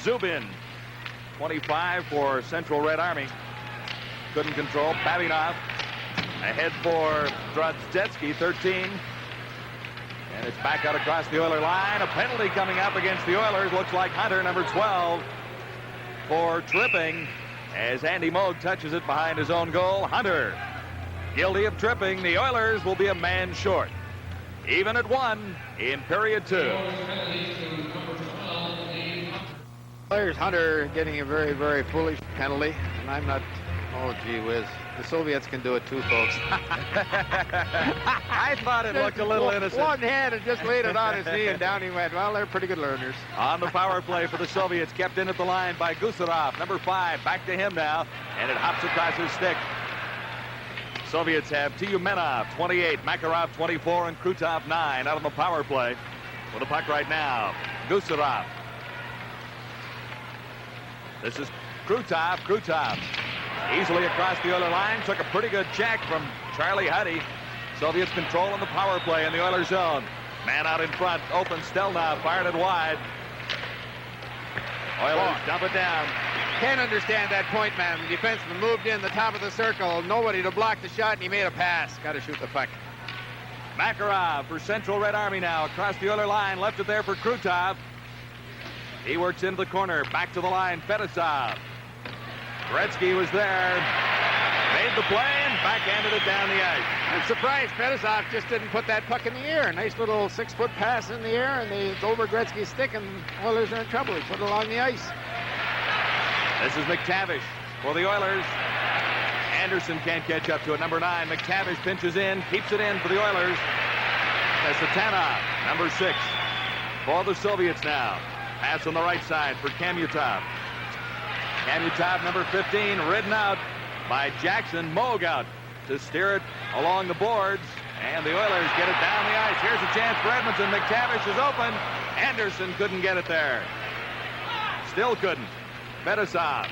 Zubin, 25 for Central Red Army. Couldn't control. Babinov ahead for Drozdetsky, 13. And it's back out across the Oiler line. A penalty coming up against the Oilers. Looks like Hunter, number 12, for tripping as Andy Moog touches it behind his own goal. Hunter, guilty of tripping. The Oilers will be a man short. Even at 1 in period 2. Players Hunter getting a very, very foolish penalty, and I'm not. Oh, gee whiz. The Soviets can do it too, folks. I thought it looked a little innocent. One hand and just laid it on his knee, and down he went. Well, they're pretty good learners. On the power play for the Soviets, kept in at the line by Gusarov, number 5. Back to him now, and it hops across his stick. Soviets have Tyumenov, 28, Makarov, 24, and Krutov, 9, out on the power play. With the puck right now, Gusarov. This is Krutov. Krutov easily across the Oiler line. Took a pretty good check from Charlie Huddy. Soviets control in the power play in the Oiler zone. Man out in front. Open. Stelnov fired it wide. Oilers dump it down. Can't understand that point man. The defenseman moved in the top of the circle. Nobody to block the shot, and he made a pass. Got to shoot the puck. Makarov for Central Red Army now. Across the Oiler line. Left it there for Krutov. He works into the corner. Back to the line. Fedosov. Gretzky was there, made the play, and backhanded it down the ice. I'm surprised Fedosov just didn't put that puck in the air. A nice little 6-foot pass in the air, and it's over Gretzky's stick, and Oilers are in trouble. He put it along the ice. This is McTavish for the Oilers. Anderson can't catch up to it. Number 9, McTavish pinches in, keeps it in for the Oilers. Kasatanov, number 6, for the Soviets now. Pass on the right side for Kamutov. Kamutov, number 15, ridden out by Jackson. Moog out to steer it along the boards, and the Oilers get it down the ice. Here's a chance for Edmonton. McTavish is open. Anderson couldn't get it there. Still couldn't. Fedosov.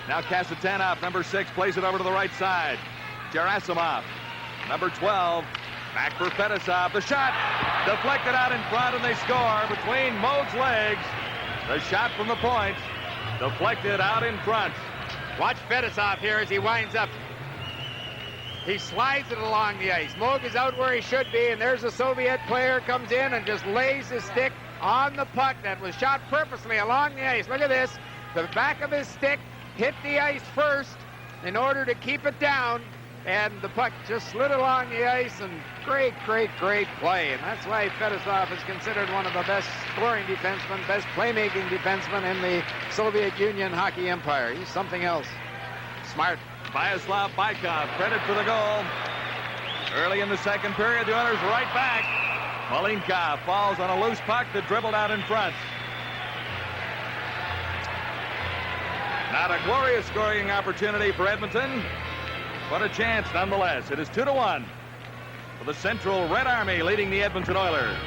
Now Kasatanov, number 6, plays it over to the right side. Gerasimov, number 12, back for Fedosov. The shot deflected out in front, and they score between Moog's legs. The shot from the point deflected out in front. Watch Fedosov here as he winds up. He slides it along the ice. Moog is out where he should be, and there's a Soviet player comes in and just lays his stick on the puck that was shot purposely along the ice. Look at this. The back of his stick hit the ice first in order to keep it down, and the puck just slid along the ice, and great, great, great play. And that's why Fedosov is considered one of the best scoring defensemen, best playmaking defensemen in the Soviet Union hockey empire. He's something else. Smart. Vyacheslav Bykov, credit for the goal. Early in the second period, the Oilers right back. Malinkov falls on a loose puck that dribbled out in front. Not a glorious scoring opportunity for Edmonton, but a chance nonetheless. It is 2-1 for the Central Red Army leading the Edmonton Oilers.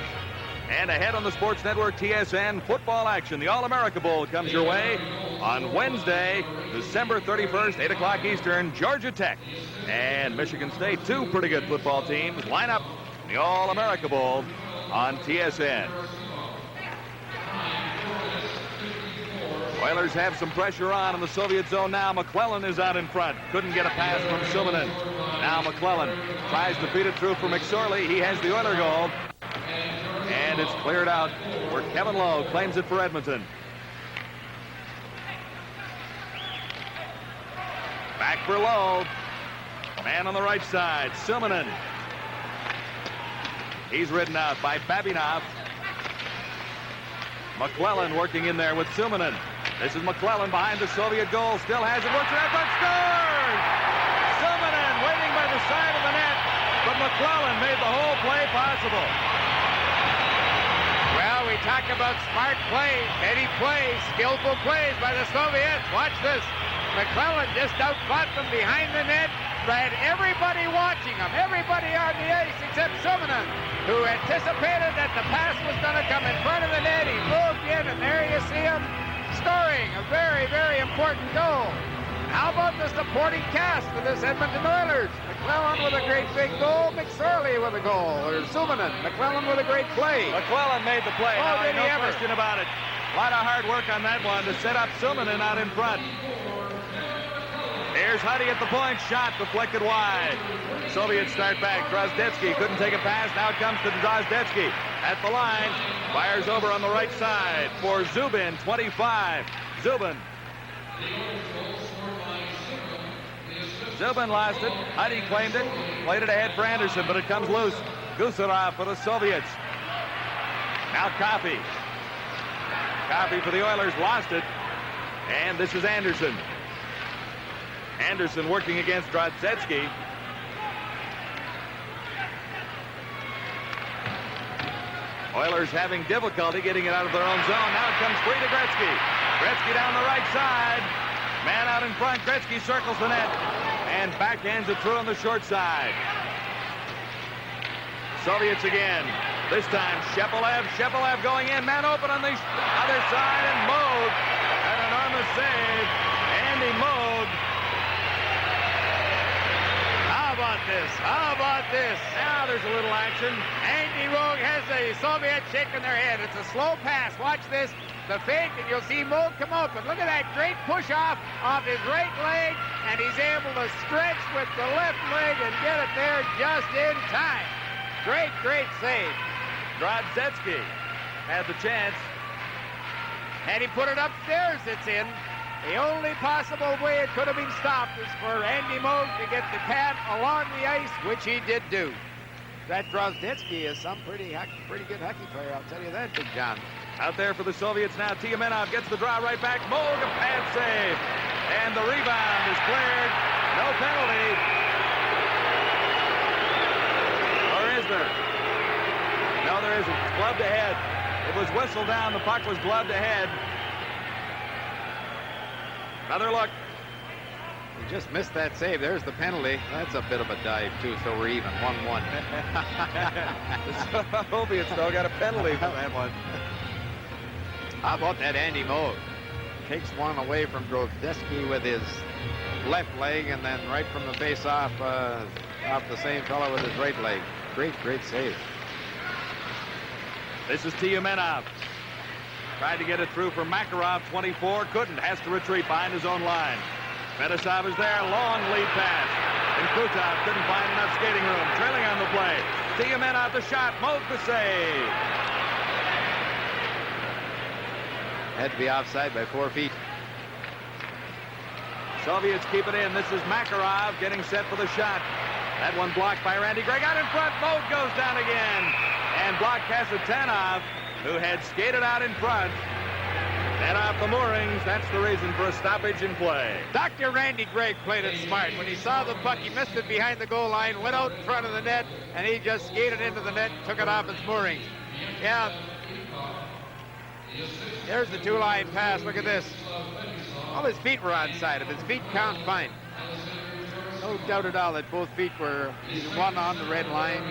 And ahead on the Sports Network TSN football action. The All-America Bowl comes your way on Wednesday, December 31st, 8 o'clock Eastern. Georgia Tech and Michigan State, two pretty good football teams, line up in the All-America Bowl on TSN. Oilers have some pressure on in the Soviet zone now. McClellan is out in front. Couldn't get a pass from Suminen. Now McClellan tries to feed it through for McSorley. He has the Oiler goal. And it's cleared out where Kevin Lowe claims it for Edmonton. Back for Lowe. Man on the right side, Suminen. He's ridden out by Babinov. McClellan working in there with Suminen. This is McClellan behind the Soviet goal. Still has it. Works it out, but scores! Suminen waiting by the side of the net. But McClellan made the whole play possible. Well, we talk about smart plays, heady plays, skillful plays by the Soviets. Watch this. McClellan just outfought them behind the net. Had everybody watching him, everybody on the ice except Suminen, who anticipated that the pass was going to come in front of the net. He moved in, and there you see him scoring a very, very important goal. How about the supporting cast for this Edmonton Oilers? McClellan with a great big goal, McSorley with a goal, or Suminen. McClellan with a great play. McClellan made the play. Oh, did he no ever? question about it. A lot of hard work on that one to set up Suminen out in front. Here's Huddy at the point. Shot deflected wide. Soviets start back. Drozdetsky couldn't take a pass. Now it comes to Drozdetsky at the line. Fires over on the right side for Zubin, 25. Zubin lost it. Huddy claimed it. Played it ahead for Anderson, but it comes loose. Gusarov for the Soviets. Now Coffey. Coffey for the Oilers. Lost it. And this is Anderson. Anderson working against Drozdetsky. Oilers having difficulty getting it out of their own zone. Now it comes free to Gretzky. Gretzky down the right side. Man out in front. Gretzky circles the net and backhands it through on the short side. Soviets again. This time Shepelev. Shepelev going in. Man open on the other side, and Moog. An enormous save. Andy Moog. How about this? Now there's a little action. Andy Moog has the Soviets shaking their head. It's a slow pass. Watch this. The fake, and you'll see Moog come open. Look at that great push-off his right leg, and he's able to stretch with the left leg and get it there just in time. Great, great save. Drozdetsky had the chance. And he put it upstairs. It's in. The only possible way it could have been stopped is for Andy Moog to get the pad along the ice, which he did do. That Drozdetsky is some pretty good hockey player, I'll tell you that, Big John. Out there for the Soviets now. Tiamenov gets the draw right back. Moog, a pad save. And the rebound is cleared. No penalty. Or is there? No, there isn't. It's gloved ahead. It was whistled down. The puck was gloved ahead. Another look. He just missed that save. There's the penalty. That's a bit of a dive, too, so we're even. 1-1. The Soviets, though, got a penalty for that one. How about that Andy Moog? Takes one away from Drozdetsky with his left leg, and then right from the face-off, off the same fellow with his right leg. Great, great save. This is Tiamenov. Tried to get it through for Makarov, 24. Couldn't. Has to retreat behind his own line. Fetisov is there. Long lead pass. And Krutov couldn't find enough skating room. Trailing on the play. Tiamenov the shot. Moog the save. Had to be offside by 4 feet. Soviets keep it in. This is Makarov getting set for the shot. That one blocked by Randy Gregg. Out in front. Moog goes down again. And blocked Kasatanov, who had skated out in front. And off the moorings. That's the reason for a stoppage in play. Dr. Randy Gregg played it smart. When he saw the puck, he missed it behind the goal line, went out in front of the net, and he just skated into the net and took it off its moorings. Yeah. There's the two-line pass. Look at this. All his feet were onside. If his feet count, fine. No doubt at all that both feet were one on the red line,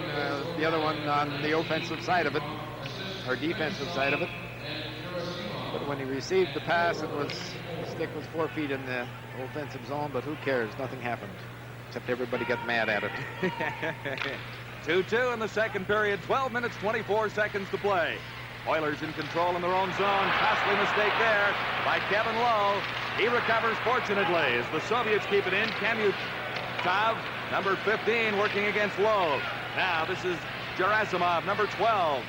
the other one on the offensive side of it, or defensive side of it. But when he received the pass, the stick was 4 feet in the offensive zone, but who cares? Nothing happened, except everybody got mad at it. 2-2 in the second period. 12 minutes, 24 seconds to play. Oilers in control in their own zone. Costly mistake there by Kevin Lowe. He recovers fortunately as the Soviets keep it in. Kamyutov, number 15, working against Lowe. Now this is Gerasimov, number 12.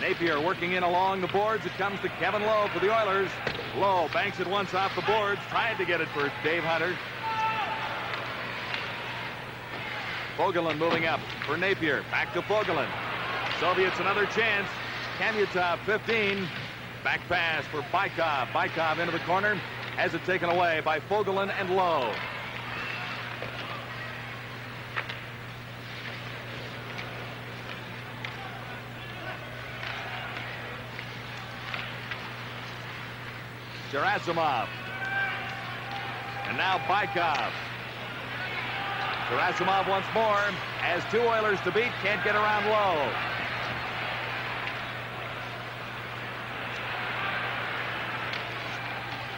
Napier working in along the boards. It comes to Kevin Lowe for the Oilers. Lowe banks it once off the boards. Tried to get it for Dave Hunter. Fogelin moving up for Napier. Back to Fogelin. Soviets another chance. Kamyutov, 15. Back pass for Bykov. Bykov into the corner. Has it taken away by Fogelin and Lowe. Gerasimov. And now Bykov. Gerasimov once more. Has two Oilers to beat. Can't get around Lowe.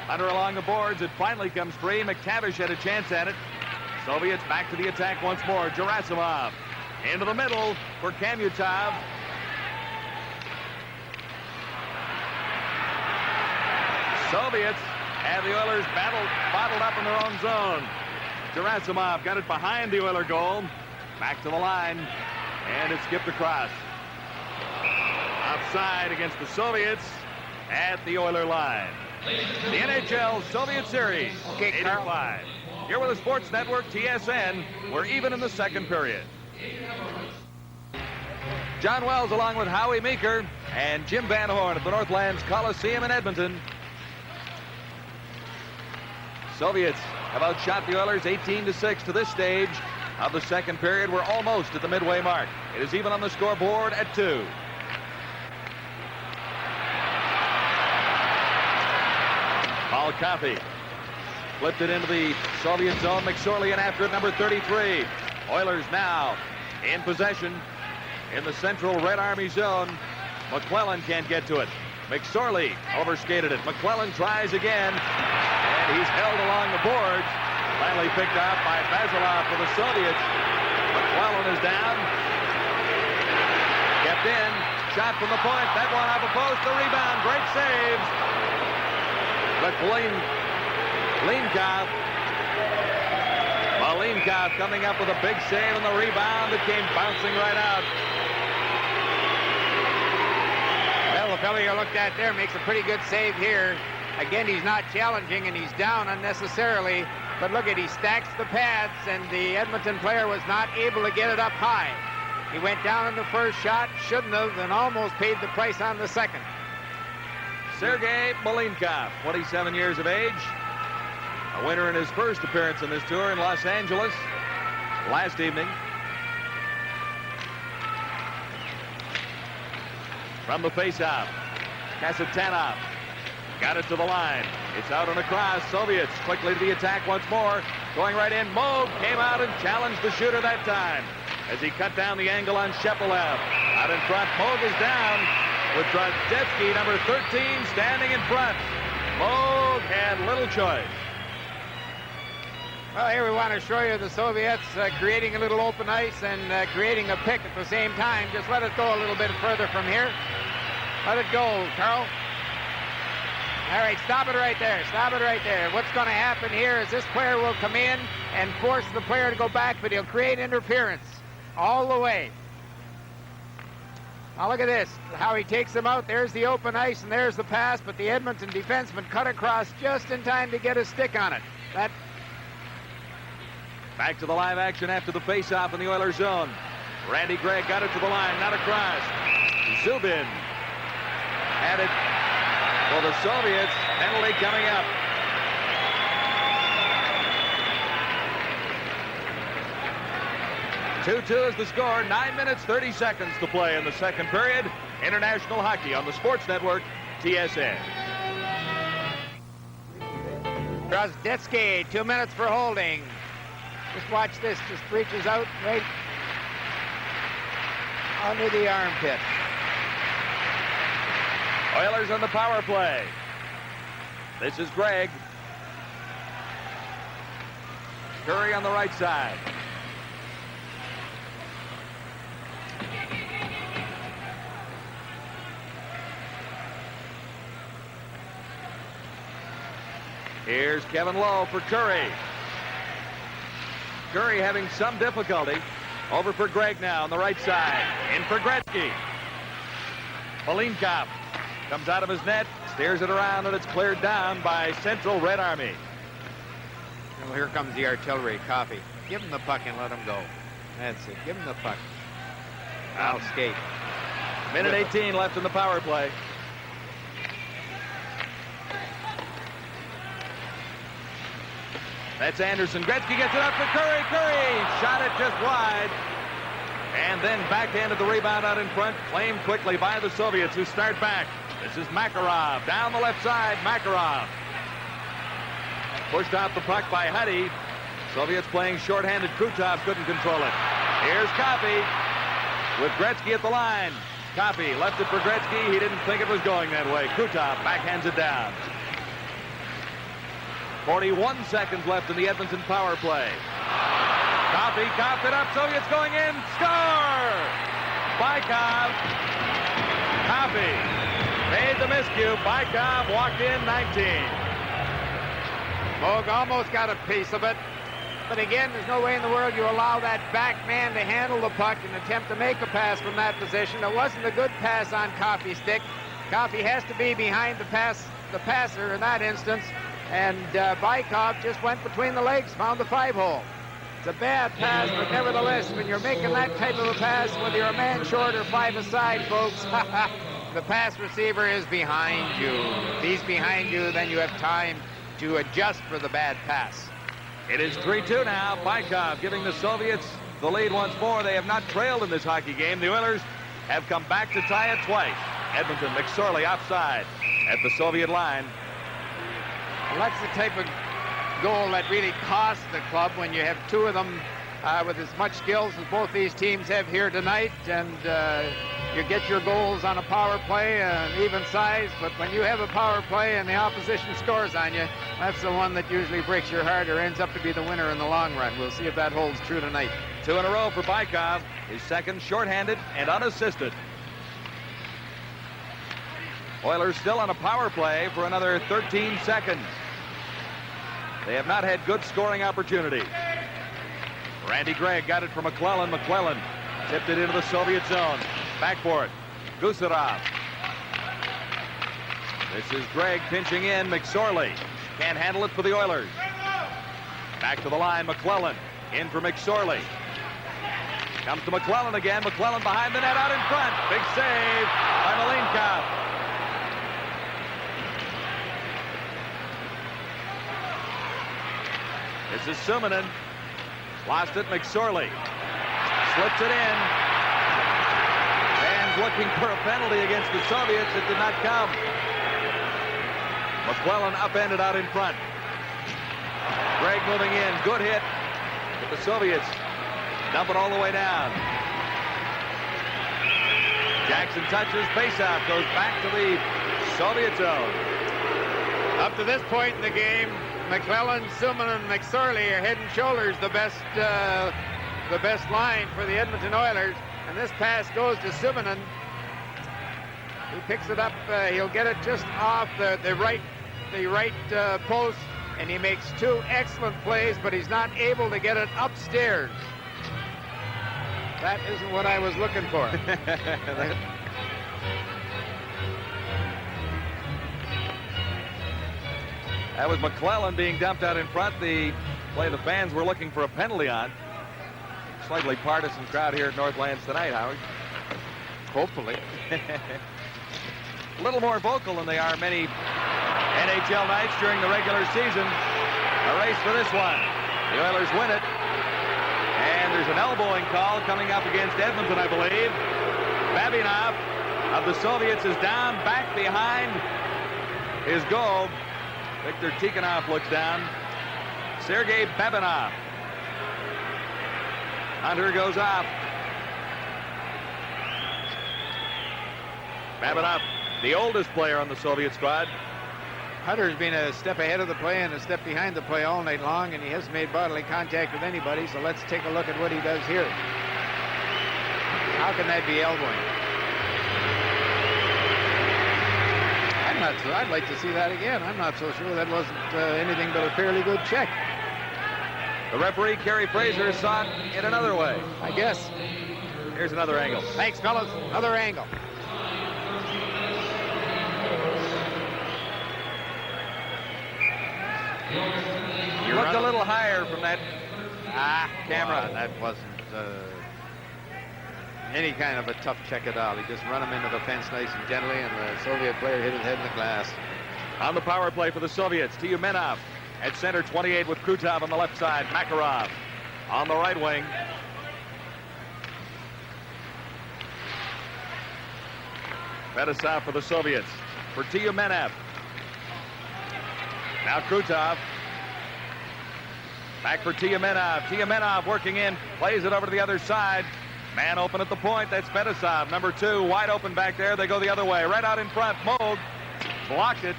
Hunter along the boards. It finally comes free. McTavish had a chance at it. Soviets back to the attack once more. Gerasimov into the middle for Kamyutov. Soviets have the Oilers bottled up in their own zone. Gerasimov got it behind the Oiler goal. Back to the line. And it skipped across. Offside against the Soviets at the Oiler line. The NHL Soviet Series, 8-5. Here with the Sports Network, TSN. We're even in the second period. John Wells along with Howie Meeker and Jim Van Horn at the Northlands Coliseum in Edmonton. Soviets have outshot the Oilers 18-6 to this stage of the second period. We're almost at the midway mark. It is even on the scoreboard at 2. Paul Coffey flipped it into the Soviet zone. McSorley in after it, number 33. Oilers now in possession in the central Red Army zone. McClellan can't get to it. McSorley overskated it. McClellan tries again, and he's held along the boards. Finally picked up by Basilov for the Soviets. McClellan is down. Kept in. Shot from the point. That one off a post. The rebound. Great saves. But Malinkov coming up with a big save and the rebound that came bouncing right out. Well, the fellow you looked at there makes a pretty good save here. Again, he's not challenging and he's down unnecessarily. But look at, he stacks the pads and the Edmonton player was not able to get it up high. He went down in the first shot, shouldn't have, and almost paid the price on the second. Sergei Malinkov, 27 years of age. A winner in his first appearance on this tour in Los Angeles last evening. From the faceoff, Kasatanov got it to the line. It's out and across. Soviets quickly to the attack once more. Going right in. Moog came out and challenged the shooter that time as he cut down the angle on Shepelev. Out in front, Moog is down with Drozdetsky, number 13, standing in front. Moog had little choice. Well, here we want to show you the Soviets creating a little open ice and creating a pick at the same time. Just let it go a little bit further from here. Let it go, Carl. All right, stop it right there. Stop it right there. What's going to happen here is this player will come in and force the player to go back, but he'll create interference all the way. Now look at this, how he takes him out. There's the open ice and there's the pass, but the Edmonton defenseman cut across just in time to get a stick on it. Back to the live action after the faceoff in the Oilers zone. Randy Gregg got it to the line, not across. Zubin had it for the Soviets. Penalty coming up. Two is the score. 9 minutes, 30 seconds to play in the second period. International hockey on the Sports Network, TSN. Drozdetsky, 2 minutes for holding. Just watch this. Just reaches out right under the armpit. Oilers on the power play. This is Gregg. Curry on the right side. Here's Kevin Lowe for Curry. Curry having some difficulty. Over for Gregg now on the right side. In for Gretzky. Malinkov comes out of his net, steers it around, and it's cleared down by Central Red Army. Well, here comes the artillery, Coffey. Give him the puck and let him go. That's it. Give him the puck. I'll skate. Minute 18 left in the power play. That's Anderson. Gretzky gets it up for Curry. Curry shot it just wide. And then backhanded the rebound out in front. Claimed quickly by the Soviets, who start back. This is Makarov. Down the left side, Makarov. Pushed off the puck by Huddy. Soviets playing shorthanded. Krutov couldn't control it. Here's Coffey with Gretzky at the line. Coffey left it for Gretzky. He didn't think it was going that way. Krutov backhands it down. 41 seconds left in the Edmonton power play. Coffey coughed it up. Soviets going in. Score! Bykov. Coffey made the miscue. Bykov walked in 19. Moog almost got a piece of it. But again, there's no way in the world you allow that back man to handle the puck and attempt to make a pass from that position. It wasn't a good pass on Coffey's stick. Coffey has to be behind the passer in that instance. And Bykov just went between the legs, found the 5-hole. It's a bad pass, but nevertheless, when you're making that type of a pass, whether you're a man short or 5 aside, folks, the pass receiver is behind you. If he's behind you, then you have time to adjust for the bad pass. It is 3-2 now. Bykov giving the Soviets the lead once more. They have not trailed in this hockey game. The Oilers have come back to tie it twice. Edmonton, McSorley offside at the Soviet line. Well, that's the type of goal that really costs the club when you have two of them with as much skills as both these teams have here tonight, and you get your goals on a power play, an even size, but when you have a power play and the opposition scores on you, that's the one that usually breaks your heart or ends up to be the winner in the long run. We'll see if that holds true tonight. 2 in a row for Bykov, his second shorthanded and unassisted. Oilers still on a power play for another 13 seconds. They have not had good scoring opportunity. Randy Gregg got it from McClellan. McClellan tipped it into the Soviet zone. Back for it. Gusarov. This is Gregg pinching in. McSorley can't handle it for the Oilers. Back to the line. McClellan in for McSorley. Comes to McClellan again. McClellan behind the net, out in front. Big save by Malinkov. This is Suminen. Lost it. McSorley slips it in. Fans looking for a penalty against the Soviets. It did not come. McClellan upended out in front. Gregg moving in. Good hit. But the Soviets dump it all the way down. Jackson touches. Faceoff goes back to the Soviet zone. Up to this point in the game, McClellan, Suminen, and McSorley are head and shoulders the best line for the Edmonton Oilers. And this pass goes to Suminen. He picks it up. He'll get it just off the right post, and he makes 2 excellent plays, but he's not able to get it upstairs. That isn't what I was looking for. That was McClellan being dumped out in front. The play the fans were looking for a penalty on. Slightly partisan crowd here at Northlands tonight, Howard. Hopefully. A little more vocal than they are many NHL nights during the regular season. A race for this one. The Oilers win it. And there's an elbowing call coming up against Edmonton, I believe. Babinov of the Soviets is down back behind his goal. Viktor Tikhonov looks down. Sergei Babinov. Hunter goes off. Babinov, the oldest player on the Soviet squad. Hunter's been a step ahead of the play and a step behind the play all night long, and he hasn't made bodily contact with anybody, so let's take a look at what he does here. How can that be elbowing? I'm not Fraser. I'd like to see that again. I'm not so sure that wasn't anything but a fairly good check. The referee, Kerry Fraser, saw it in another way. I guess. Here's another angle. Thanks, fellas. Another angle. You looked a little higher from that camera. That wasn't any kind of a tough check at all. He just run him into the fence nice and gently, and the Soviet player hit his head in the glass. On the power play for the Soviets, Tyumenov at center, 28 with Krutov on the left side. Makarov on the right wing. Fedosov for the Soviets. For Tyumenov. Now Krutov. Back for Tyumenov. Tyumenov working in. Plays it over to the other side. Man open at the point. That's Fedosov. Number 2 wide open back there. They go the other way. Right out in front. Moog blocked it.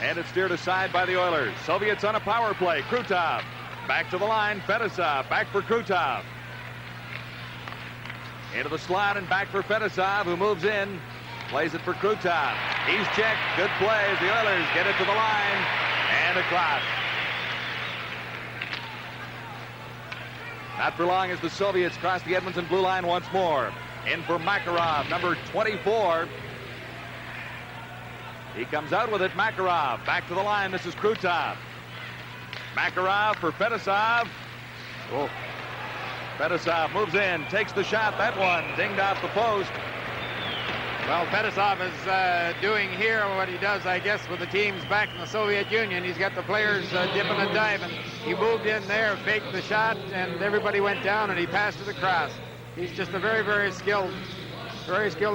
And it's steered aside by the Oilers. Soviets on a power play. Krutov. Back to the line. Fedosov. Back for Krutov. Into the slot and back for Fedosov, who moves in. Plays it for Krutov. He's checked. Good play as the Oilers get it to the line. And across. Not for long as the Soviets cross the Edmonton blue line once more. In for Makarov, number 24. He comes out with it. Makarov back to the line. This is Krutov. Makarov for Fedosov. Oh. Fedosov moves in, takes the shot. That one dinged off the post. Well, Fedosov is doing here what he does, I guess, with the teams back in the Soviet Union. He's got the players dipping and diving. He moved in there, faked the shot, and everybody went down, and he passed it across. He's just a very, very skilled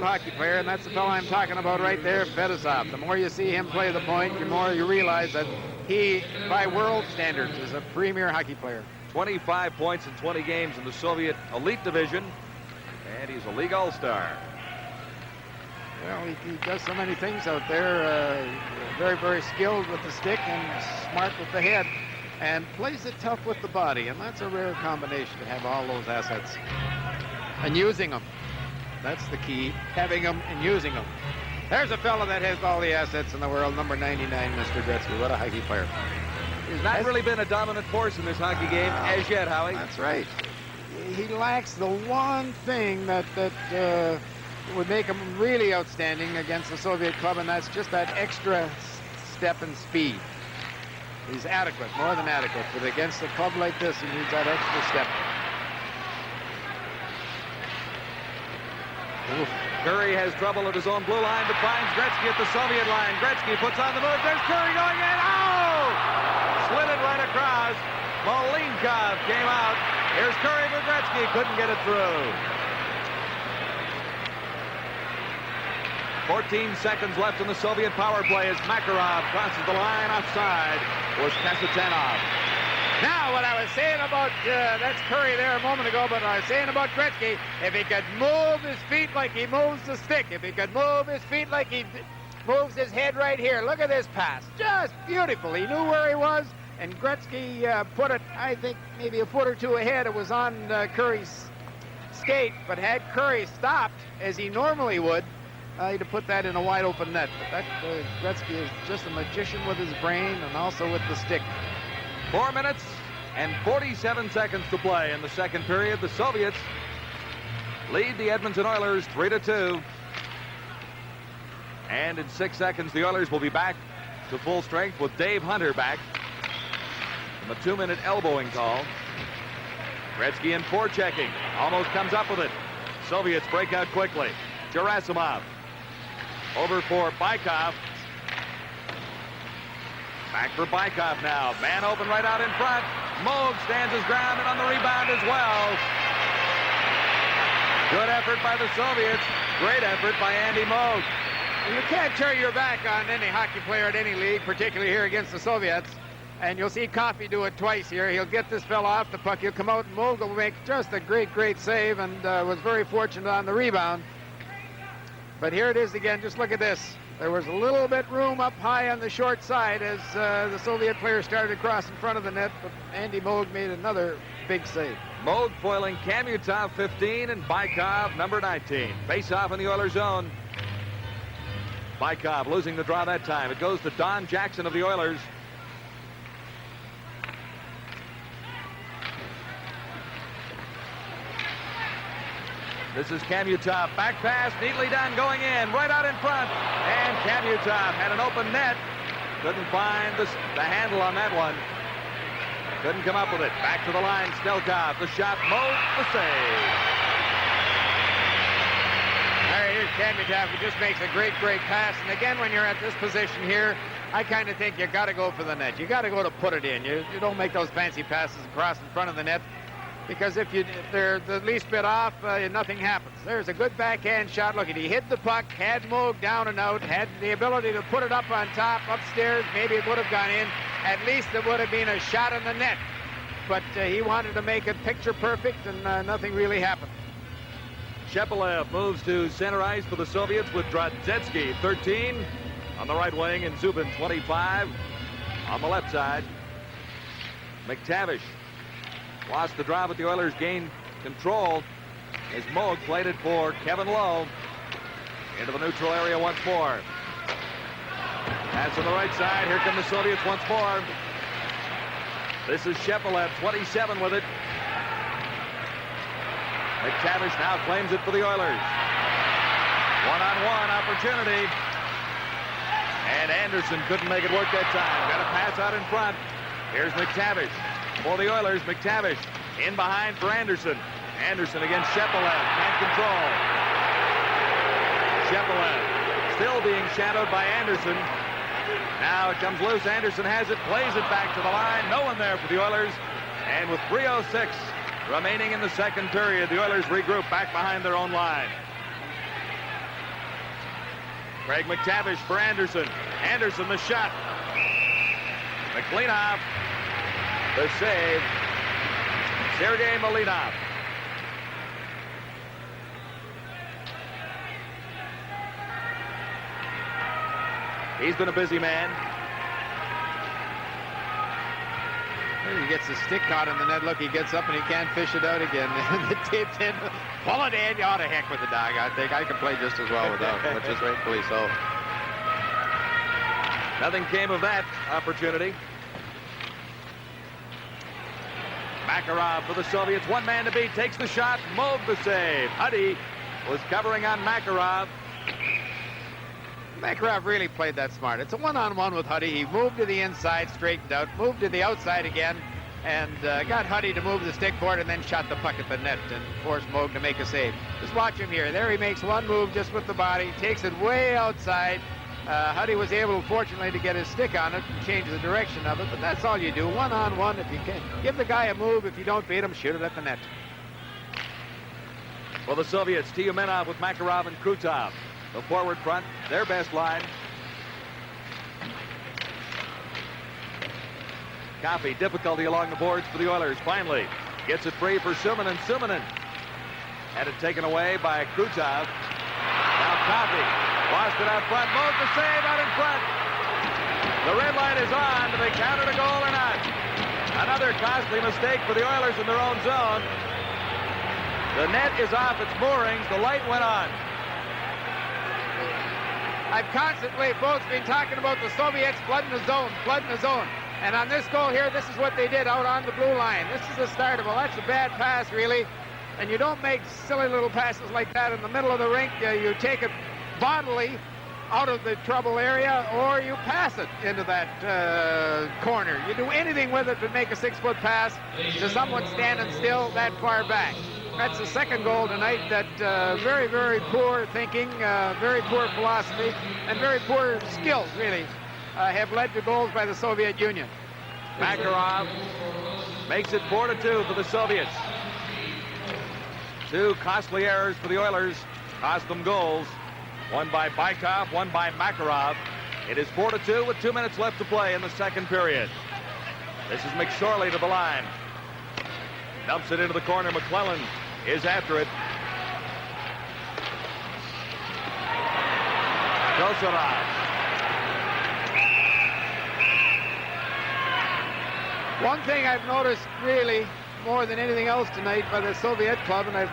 hockey player, and that's the fellow I'm talking about right there, Fedosov. The more you see him play the point, the more you realize that he, by world standards, is a premier hockey player. 25 points in 20 games in the Soviet elite division, and he's a league all-star. Well, he does so many things out there. Very, very skilled with the stick and smart with the head, and plays it tough with the body, and that's a rare combination to have all those assets and using them. That's the key, having them and using them. There's a fellow that has all the assets in the world, number 99, Mr. Gretzky. What a hockey player. He's not really been a dominant force in this hockey game as yet, Howie. That's right. He lacks the one thing that would make him really outstanding against the Soviet club, and that's just that extra step and speed. He's adequate, more than adequate, but against a club like this, he needs that extra step. Oof. Curry has trouble at his own blue line, but finds Gretzky at the Soviet line. Gretzky puts on the move. There's Curry going in. Oh! Slid it right across. Molinkov came out. Here's Curry for Gretzky. Couldn't get it through. 14 seconds left in the Soviet power play as Makarov crosses the line offside. Was Kasatanov. Now, what I was saying about, that's Curry there a moment ago, but I was saying about Gretzky, if he could move his feet like he moves the stick, if he could move his feet like he moves his head right here. Look at this pass. Just beautiful. He knew where he was, and Gretzky put it, I think, maybe a foot or two ahead. It was on Curry's skate, but had Curry stopped, as he normally would, he'd have put that in a wide open net. But that Gretzky is just a magician with his brain and also with the stick. 4 minutes and 47 seconds to play in the second period. The Soviets lead the Edmonton Oilers 3-2. And in 6 seconds, the Oilers will be back to full strength with Dave Hunter back from a 2-minute elbowing call. Gretzky in forechecking. Almost comes up with it. Soviets break out quickly. Gerasimov over for Bykov. Back for Bykov now. Man open right out in front. Moog stands his ground and on the rebound as well. Good effort by the Soviets. Great effort by Andy Moog. You can't turn your back on any hockey player at any league, particularly here against the Soviets. And you'll see Coffey do it twice here. He'll get this fella off the puck. He'll come out and Moog will make just a great, great save and was very fortunate on the rebound. But here it is again. Just look at this. There was a little bit room up high on the short side as the Soviet player started to cross in front of the net, but Andy Moog made another big save. Moog foiling Kamutov, 15, and Bykov, number 19. Face off in the Oilers zone. Bykov losing the draw that time. It goes to Don Jackson of the Oilers. This is Kamutov. Back pass, neatly done, going in, right out in front. And Kamutov had an open net. Couldn't find the handle on that one. Couldn't come up with it. Back to the line, Stelkov. The shot, Moog, the save. Here's Kamutov, who just makes a great pass. And again, when you're at this position here, I kind of think you got to go for the net. You got to go to put it in. You don't make those fancy passes across in front of the net. Because if they're the least bit off, nothing happens. There's a good backhand shot. Look, he hit the puck, had Moog down and out, had the ability to put it up on top, upstairs. Maybe it would have gone in. At least it would have been a shot in the net. But he wanted to make it picture perfect, and nothing really happened. Shepelev moves to center ice for the Soviets with Drozdetsky, 13 on the right wing, and Zubin, 25 on the left side. McTavish lost the draw, but the Oilers gained control as Moog played it for Kevin Lowe into the neutral area once more. Pass on the right side. Here come the Soviets once more. This is Shepelev, 27 with it. McTavish now claims it for the Oilers. One-on-one opportunity. And Anderson couldn't make it work that time. Got a pass out in front. Here's McTavish. For the Oilers, McTavish in behind for Anderson. Anderson against Shepelev. Can't control. Shepelev still being shadowed by Anderson. Now it comes loose. Anderson has it, plays it back to the line. No one there for the Oilers. And with 3:06 remaining in the second period, the Oilers regroup back behind their own line. Craig McTavish for Anderson. Anderson the shot. McLeanoff. The save, Sergei Malinov. He's been a busy man. He gets a stick caught in the net. Look, he gets up and he can't fish it out again. The tape's in. Pull it in. You ought to heck with the dog. I think I can play just as well without, but just rightfully so. Nothing came of that opportunity. Makarov for the Soviets. One man to beat. Takes the shot. Moog the save. Huddy was covering on Makarov. Makarov really played that smart. It's a one-on-one with Huddy. He moved to the inside, straightened out, moved to the outside again, and got Huddy to move the stick forward and then shot the puck at the net and forced Moog to make a save. Just watch him here. There he makes one move just with the body, takes it way outside. Huddy was able, fortunately, to get his stick on it and change the direction of it, but that's all you do. One-on-one, if you can. Give the guy a move. If you don't beat him, shoot it at the net. For the Soviets, Tiumenov with Makarov and Krutov. The forward front, their best line. Coffey, difficulty along the boards for the Oilers. Finally, gets it free for Suminen. Suminen had it taken away by Krutov. Now Coffey lost it out front. Moog the save out in front. The red light is on. Do they count it a goal or not? Another costly mistake for the Oilers in their own zone. The net is off its moorings. The light went on. I've constantly, folks, been talking about the Soviets flooding the zone, And on this goal here, this is what they did out on the blue line. This is the start of it. That's a bad pass, really. And you don't make silly little passes like that in the middle of the rink. You take it bodily out of the trouble area, or you pass it into that corner. You do anything with it but make a 6-foot pass to someone standing still that far back. That's the second goal tonight. That very, very poor thinking, very poor philosophy, and very poor skills, really, have led to goals by the Soviet Union. Makarov makes it 4-2 for the Soviets. Two costly errors for the Oilers cost them goals. One by Bykov, one by Makarov. It is 4-2 with 2 minutes left to play in the second period. This is McSorley to the line. Dumps it into the corner. McClellan is after it. Kosorov. One thing I've noticed really more than anything else tonight by the Soviet club, and I've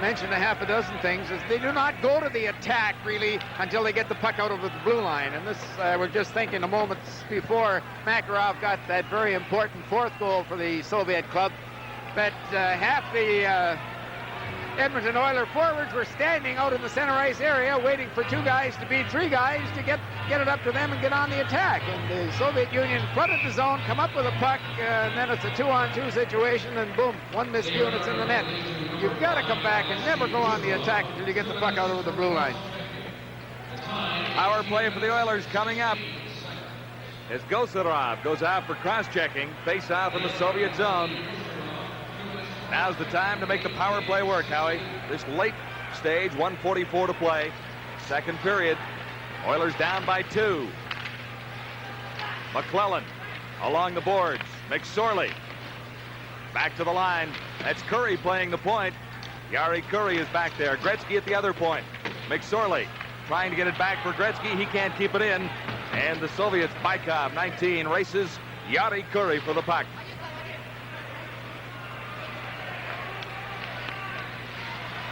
mentioned a half a dozen things, is they do not go to the attack, really, until they get the puck out over the blue line. And this, we're just thinking a moment before Makarov got that very important fourth goal for the Soviet club, that half the Edmonton Oilers forwards were standing out in the center ice area waiting for two guys to beat three guys to get it up to them and get on the attack. And the Soviet Union flooded the zone, come up with a puck, and then it's a 2-on-2 situation, and boom, one miscue and it's in the net. You've got to come back and never go on the attack until you get the puck out over the blue line. Power play for the Oilers coming up as Gosarov goes out for cross-checking. Face-off in the Soviet zone. Now's the time to make the power play work, Howie. This late stage, 1:44 to play. Second period. Oilers down by 2. McClellan along the boards. McSorley back to the line. That's Curry playing the point. Yari Curry is back there. Gretzky at the other point. McSorley trying to get it back for Gretzky. He can't keep it in. And the Soviets, Bykov, 19, races Yari Curry for the puck.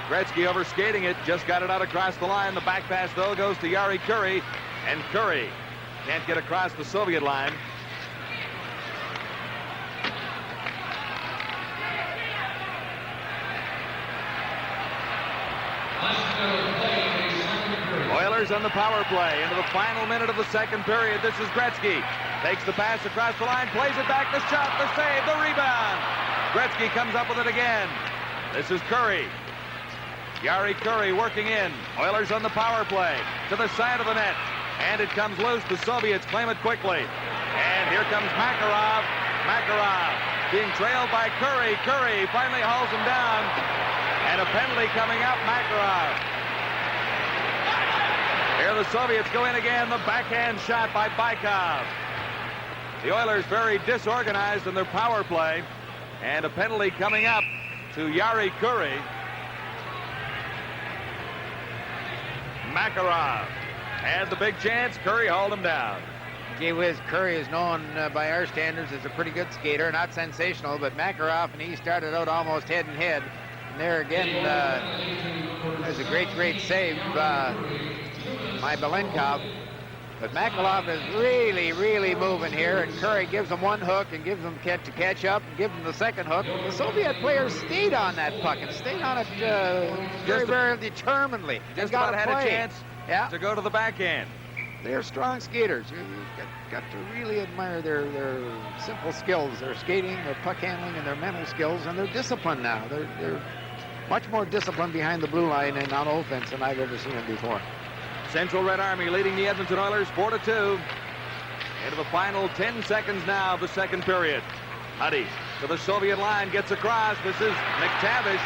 Gretzky overskating it, just got it out across the line. The back pass, though, goes to Yari Curry, and Curry can't get across the Soviet line. Oilers on the power play into the final minute of the second period. This is Gretzky. Takes the pass across the line, plays it back, the shot, the save, the rebound. Gretzky comes up with it again. This is Curry. Yari Curry working in. Oilers on the power play to the side of the net. And it comes loose. The Soviets claim it quickly. And here comes Makarov. Makarov being trailed by Curry. Curry finally hauls him down. And a penalty coming up. Makarov. Here the Soviets go in again. The backhand shot by Bykov. The Oilers very disorganized in their power play. And a penalty coming up to Yari Curry. Makarov had the big chance. Curry hauled him down. Gee whiz, Curry is known by our standards as a pretty good skater. Not sensational, but Makarov and he started out almost head and head. And there again, there's a great save by Belenkov. But Makarov is really moving here, and Curry gives him one hook and gives him to catch up and give him the second hook. But the Soviet players stayed on that puck and stayed on it very determinedly. Just about had a chance to go to the backhand. They're strong skaters. You've got to really admire their simple skills, their skating, their puck handling, and their mental skills, and their discipline now. They're much more disciplined behind the blue line and on offense than I've ever seen them before. Central Red Army leading the Edmonton Oilers 4-2. Into the final 10 seconds now of the second period. Huddy to the Soviet line, gets across. This is McTavish.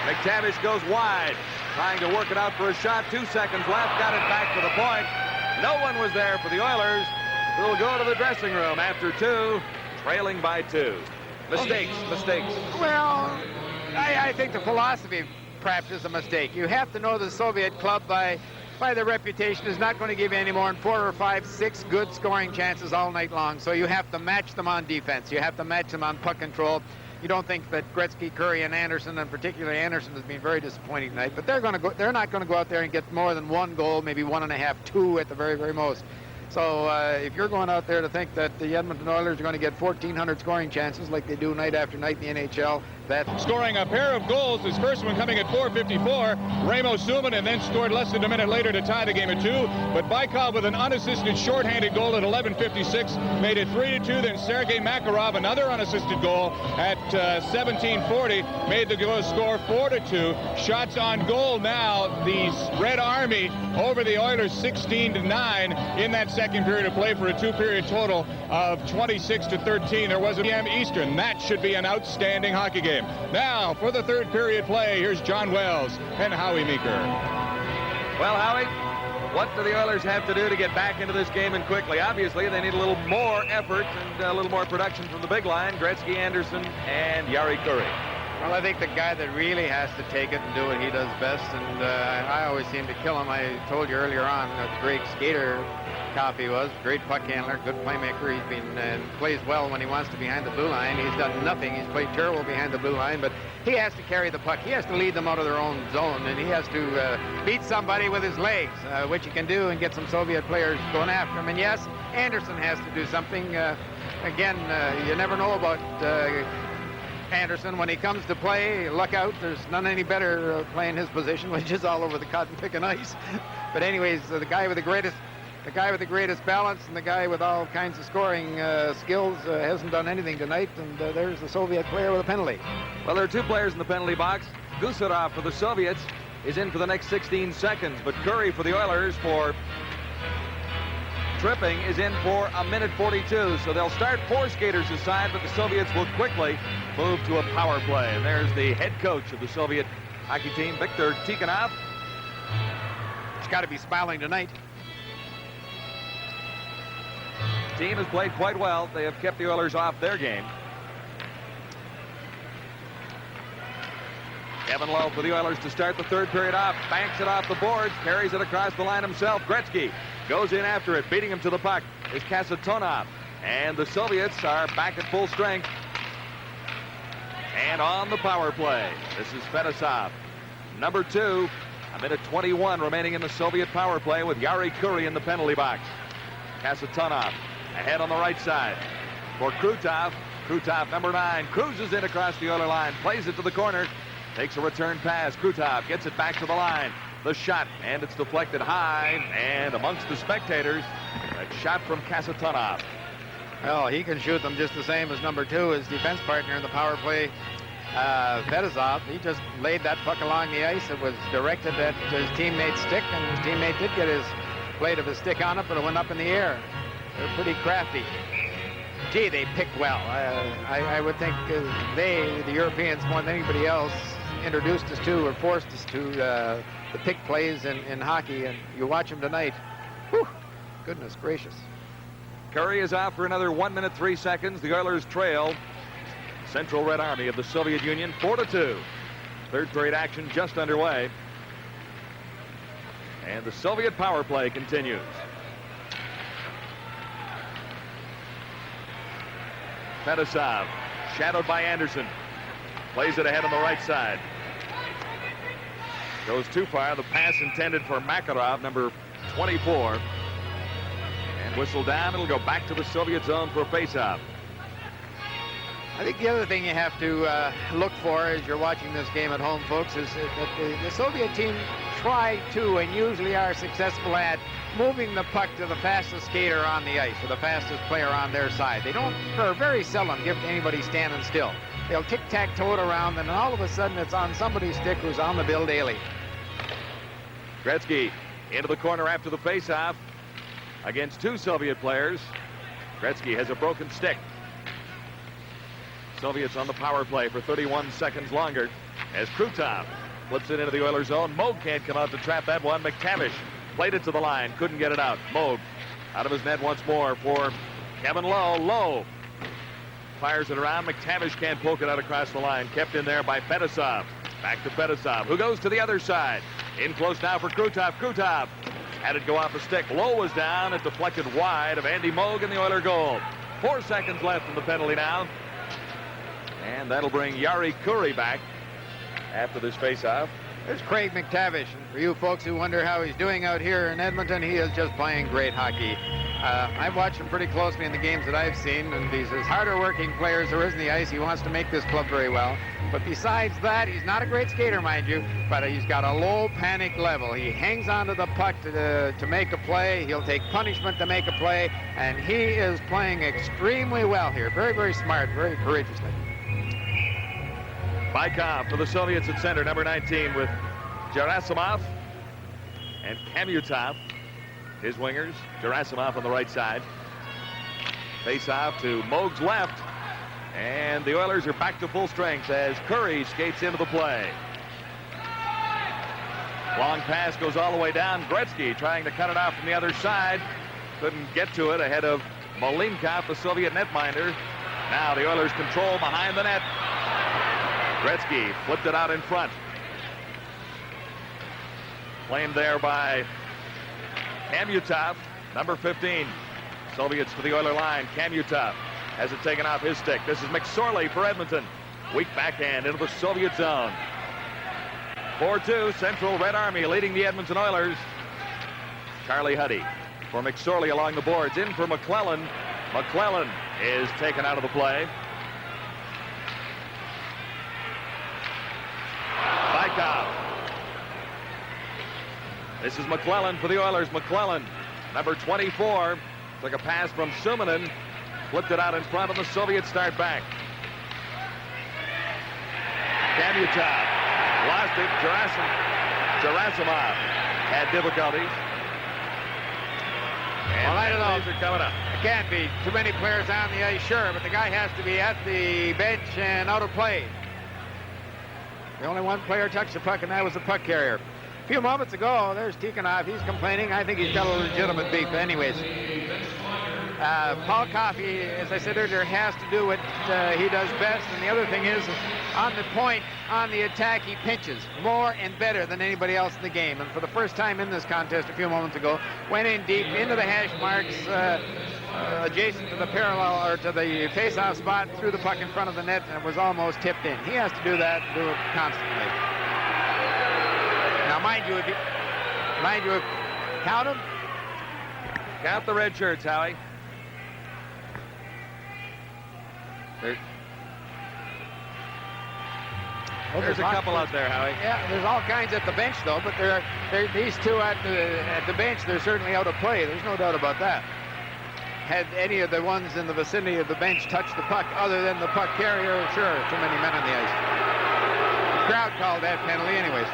McTavish goes wide, trying to work it out for a shot. 2 seconds left, got it back to the point. No one was there for the Oilers, who will go to the dressing room after 2, trailing by 2. Mistakes. Well, I think the philosophy perhaps is a mistake. You have to know the Soviet club by their reputation is not going to give you any more than 4 or 5, 6 good scoring chances all night long. So you have to match them on defense. You have to match them on puck control. You don't think that Gretzky, Curry, and Anderson, and particularly Anderson, has been very disappointing tonight. But they're not going to go out there and get more than 1 goal, maybe 1.5, 2 at the very most. So if you're going out there to think that the Edmonton Oilers are going to get 1,400 scoring chances like they do night after night in the NHL, that... Scoring a pair of goals, his first one coming at 4:54, Ramo Suman, and then scored less than a minute later to tie the game at 2. But Bykov with an unassisted shorthanded goal at 11:56 made it 3-2. Then Sergei Makarov, another unassisted goal at 17:40, made the score 4-2. Shots on goal now, the Red Army over the Oilers 16-9 in that second period of play for a 2-period total of 26-13. There was a PM Eastern. That should be an outstanding hockey game. Now, for the third period play, here's John Wells and Howie Meeker. Well, Howie, what do the Oilers have to do to get back into this game and quickly? Obviously, they need a little more effort and a little more production from the big line, Gretzky, Anderson, and Yari Curry. Well, I think the guy that really has to take it and do what he does best, and I always seem to kill him. I told you earlier on what a great skater Coffey was, great puck handler, good playmaker. He's been plays well when he wants to behind the blue line. He's done nothing. He's played terrible behind the blue line, but he has to carry the puck. He has to lead them out of their own zone, and he has to beat somebody with his legs, which he can do, and get some Soviet players going after him. And yes, Anderson has to do something. Again, you never know about Anderson. When he comes to play, look out. There's none any better playing his position, which is all over the cotton picking ice. But anyways, the guy with the greatest balance and the guy with all kinds of scoring skills hasn't done anything tonight, and there's the Soviet player with a penalty. Well, there are two players in the penalty box. Gusarov for the Soviets is in for the next 16 seconds, but Curry for the Oilers for tripping is in for a minute 42. So they'll start 4 skaters aside, but the Soviets will quickly move to a power play. And there's the head coach of the Soviet hockey team, Viktor Tikhonov. He's got to be smiling tonight. The team has played quite well. They have kept the Oilers off their game. Kevin Lowe for the Oilers to start the third period off. Banks it off the boards, carries it across the line himself. Gretzky goes in after it, beating him to the puck is Kasatonov. And the Soviets are back at full strength. And on the power play, this is Fedosov. Number 2, a minute 21 remaining in the Soviet power play with Yari Kuri in the penalty box. Kasatonov ahead on the right side for Krutov. Krutov, number 9, cruises in across the Oiler line, plays it to the corner, takes a return pass. Krutov gets it back to the line. The shot, and it's deflected high, and amongst the spectators, a shot from Kasatonov. Well, he can shoot them just the same as number 2, his defense partner in the power play, Fedosov. He just laid that puck along the ice. It was directed at his teammate's stick, and his teammate did get his blade of his stick on it, but it went up in the air. They're pretty crafty. Gee, they pick well. I would think they, the Europeans, more than anybody else, introduced us to or forced us to the pick plays in hockey, and you watch them tonight. Whew, goodness gracious. Curry is out for another 1 minute 3 seconds. The Oilers trail Central Red Army of the Soviet Union 4-2. Third period action just underway. And the Soviet power play continues. Fedosov, shadowed by Anderson. Plays it ahead on the right side. Goes too far. The pass intended for Makarov, number 24. And whistle down. It'll go back to the Soviet zone for a faceoff. I think the other thing you have to look for as you're watching this game at home, folks, is that the Soviet team try to and usually are successful at moving the puck to the fastest skater on the ice or the fastest player on their side. They don't, or very seldom, give it to anybody standing still. They'll tic-tac-toe it around, and all of a sudden it's on somebody's stick who's on the bill daily. Gretzky into the corner after the faceoff against 2 Soviet players. Gretzky has a broken stick. Soviets on the power play for 31 seconds longer as Krutov flips it into the Oilers zone. Moog can't come out to trap that one. McTavish played it to the line, couldn't get it out. Moog out of his net once more for Kevin Lowe. Lowe fires it around. McTavish can't poke it out across the line. Kept in there by Fedosov. Back to Fedosov, who goes to the other side. In close now for Krutov. Krutov had it go off a stick. Lowe was down. It deflected wide of Andy Moog in the Oiler goal. 4 seconds left in the penalty now. And that'll bring Yari Kuri back after this faceoff. There's Craig McTavish. And for you folks who wonder how he's doing out here in Edmonton, he is just playing great hockey. I've watched him pretty closely in the games that I've seen, and he's as harder working player as there is in the ice. He wants to make this club very well. But besides that, he's not a great skater, mind you, but he's got a low panic level. He hangs onto the puck to make a play. He'll take punishment to make a play, and he is playing extremely well here. Very, very smart, very courageously. Bykov for the Soviets at center, number 19, with Gerasimov and Kamutov, his wingers. Gerasimov on the right side. Face-off to Moog's left, and the Oilers are back to full strength as Curry skates into the play. Long pass goes all the way down. Gretzky trying to cut it off from the other side. Couldn't get to it ahead of Malinkov, the Soviet netminder. Now the Oilers control behind the net. Gretzky flipped it out in front. Claimed there by Kamutov, number 15. Soviets to the Oiler line. Kamutov has it taken off his stick. This is McSorley for Edmonton. Weak backhand into the Soviet zone. 4-2, Central Red Army leading the Edmonton Oilers. Charlie Huddy for McSorley along the boards. In for McClellan. McClellan is taken out of the play. Bykov. This is McClellan for the Oilers. McClellan, number 24, took a pass from Suminen, flipped it out in front, and the Soviets start back. Kamutov lost it. Gerasimov had difficulties. And well, I don't know. Are coming up. It can't be too many players on the ice, sure, but the guy has to be at the bench and out of play. The only one player touched the puck, and that was the puck carrier. A few moments ago, there's Tikhonov. He's complaining. I think he's got a legitimate beef. Anyways, Paul Coffey, as I said earlier, has to do what he does best. And the other thing is, on the point, on the attack, he pinches more and better than anybody else in the game. And for the first time in this contest a few moments ago, went in deep into the hash marks, adjacent to the parallel or to the face-off spot, threw the puck in front of the net, and it was almost tipped in. He has to do that, do it constantly. Now, mind you, count them. Count the red shirts, Howie. There's a couple out there, Howie. Yeah, there's all kinds at the bench, though, but these two at the bench, they're certainly out of play. There's no doubt about that. Had any of the ones in the vicinity of the bench touched the puck other than the puck carrier, sure, too many men on the ice. The crowd called that penalty anyways.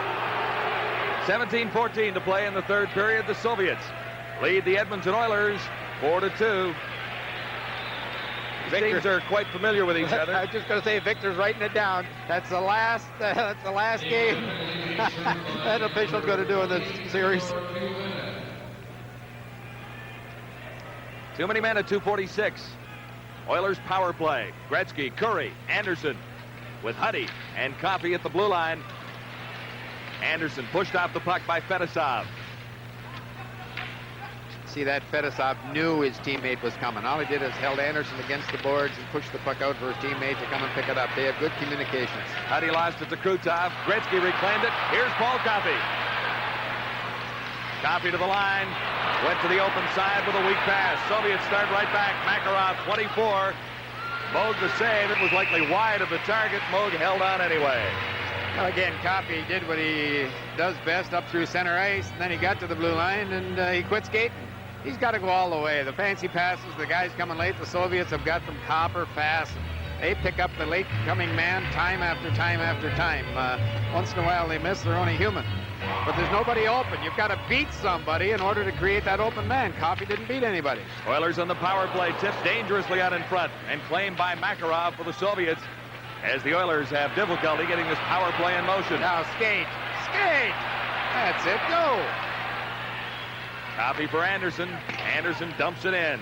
17-14 to play in the third period. The Soviets lead the Edmonton Oilers 4-2. These teams are quite familiar with each other. I was just going to say, Victor's writing it down. That's the last game that official's going to do in this series. Too many men at 2:46. Oilers power play. Gretzky, Curry, Anderson with Huddy and Coffey at the blue line. Anderson pushed off the puck by Fedosov. See, that Fedosov knew his teammate was coming. All he did is held Anderson against the boards and pushed the puck out for his teammate to come and pick it up. They have good communications. Huddy lost it to Krutov. Gretzky reclaimed it. Here's Paul Coffey. Coffey to the line. Went to the open side with a weak pass. Soviets start right back. Makarov, 24. Moog the save. It was likely wide of the target. Moog held on anyway. Well, again, Coffey did what he does best up through center ice, and then he got to the blue line, and he quit skating. He's got to go all the way. The fancy passes, the guys coming late, the Soviets have got them copper fast. They pick up the late-coming man time after time after time. Once in a while they miss. They're only human. But there's nobody open. You've got to beat somebody in order to create that open man. Coffey didn't beat anybody. Oilers on the power play, tipped dangerously out in front and claimed by Makarov for the Soviets, as the Oilers have difficulty getting this power play in motion. Now skate. That's it, go. Coffey for Anderson. Anderson dumps it in.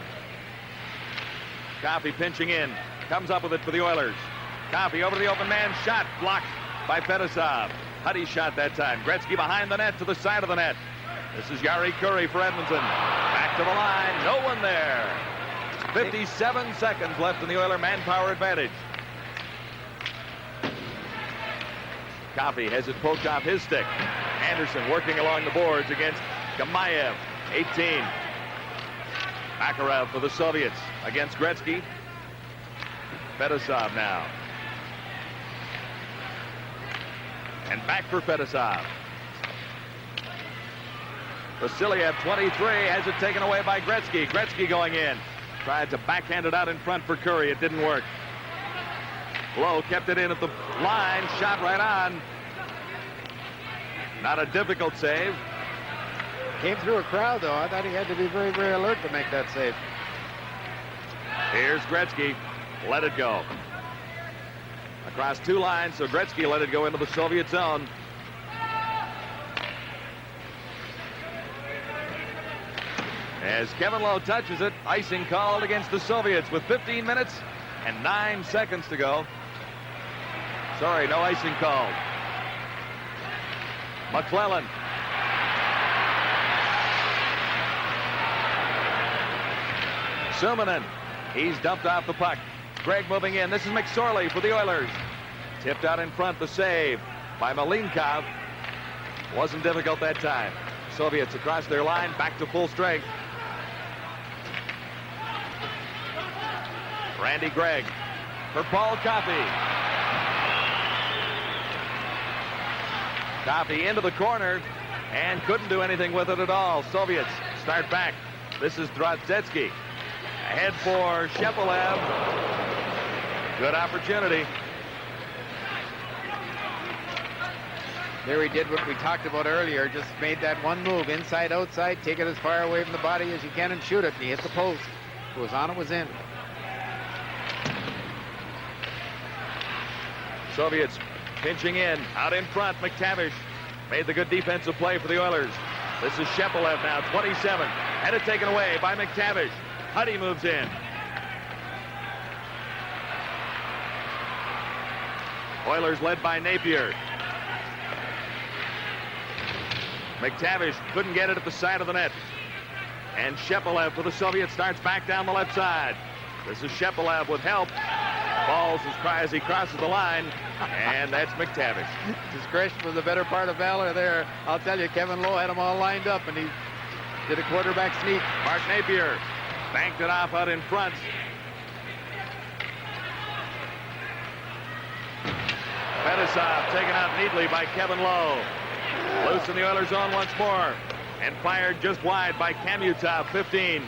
Coffey pinching in. Comes up with it for the Oilers. Coffey over to the open man. Shot blocked by Fedosov. Huddy shot that time. Gretzky behind the net to the side of the net. This is Yari Curry for Edmonton. Back to the line. No one there. 57 seconds left in the Oiler manpower advantage. Coffey has it poked off his stick. Anderson working along the boards against Gamayev, 18. Makarov for the Soviets against Gretzky. Fedosov now. And back for Fedosov. Vasiliev, 23, has it taken away by Gretzky. Gretzky going in. Tried to backhand it out in front for Curry. It didn't work. Lowe kept it in at the line. Shot right on. Not a difficult save. Came through a crowd, though. I thought he had to be very, very alert to make that save. Here's Gretzky. Let it go. Across two lines, so Gretzky let it go into the Soviet zone. As Kevin Lowe touches it, icing called against the Soviets with 15 minutes and 9 seconds to go. Sorry, no icing called. McClellan. Suminen. He's dumped off the puck. Gregg moving in. This is McSorley for the Oilers. Tipped out in front. The save by Malinkov. Wasn't difficult that time. Soviets across their line. Back to full strength. Randy Gregg for Paul Coffey. Coffey into the corner and couldn't do anything with it at all. Soviets start back. This is Drozdetsky. Ahead for Shepelev. Good opportunity. There he did what we talked about earlier. Just made that one move. Inside, outside. Take it as far away from the body as you can and shoot it. And he hit the post. It was on, it was in. Soviets pinching in. Out in front, McTavish made the good defensive play for the Oilers. This is Shepelev now, 27. Had it taken away by McTavish. Huddy moves in. Oilers led by Napier. McTavish couldn't get it at the side of the net. And Shepelev for the Soviets starts back down the left side. This is Shepelev with help. Falls as he crosses the line. And that's McTavish. Discretion was the better part of valor there. I'll tell you, Kevin Lowe had them all lined up, and he did a quarterback sneak. Mark Napier banked it off out in front. Fetisov taken out neatly by Kevin Lowe. Loose in the Oilers zone once more. And fired just wide by Kamutov, 15.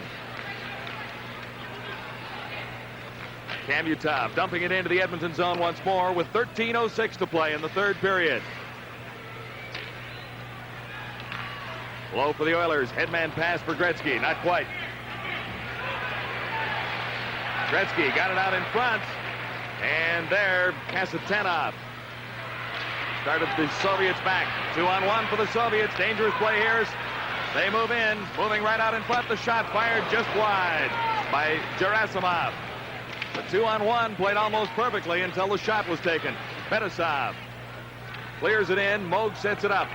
Kamutov dumping it into the Edmonton zone once more with 13:06 to play in the third period. Low for the Oilers. Headman pass for Gretzky. Not quite. Gretzky got it out in front. And there, Kasatanov started the Soviets back. 2-on-1 for the Soviets. Dangerous play here. They move in. Moving right out in front. The shot fired just wide by Gerasimov. The 2-on-1 played almost perfectly until the shot was taken. Fetisov clears it in. Moog sets it up.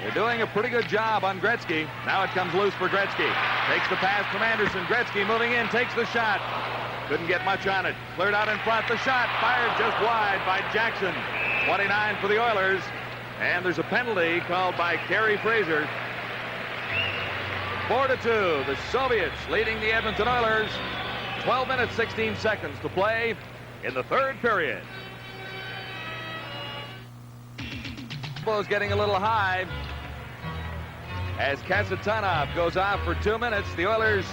They're doing a pretty good job on Gretzky. Now it comes loose for Gretzky. Takes the pass from Anderson. Gretzky moving in, takes the shot. Couldn't get much on it. Cleared out in front. The shot fired just wide by Jackson. 29 for the Oilers. And there's a penalty called by Kerry Fraser. 4-2. The Soviets leading the Edmonton Oilers. 12 minutes, 16 seconds to play in the third period. Is getting a little high as Kasatanov goes off for 2 minutes. The Oilers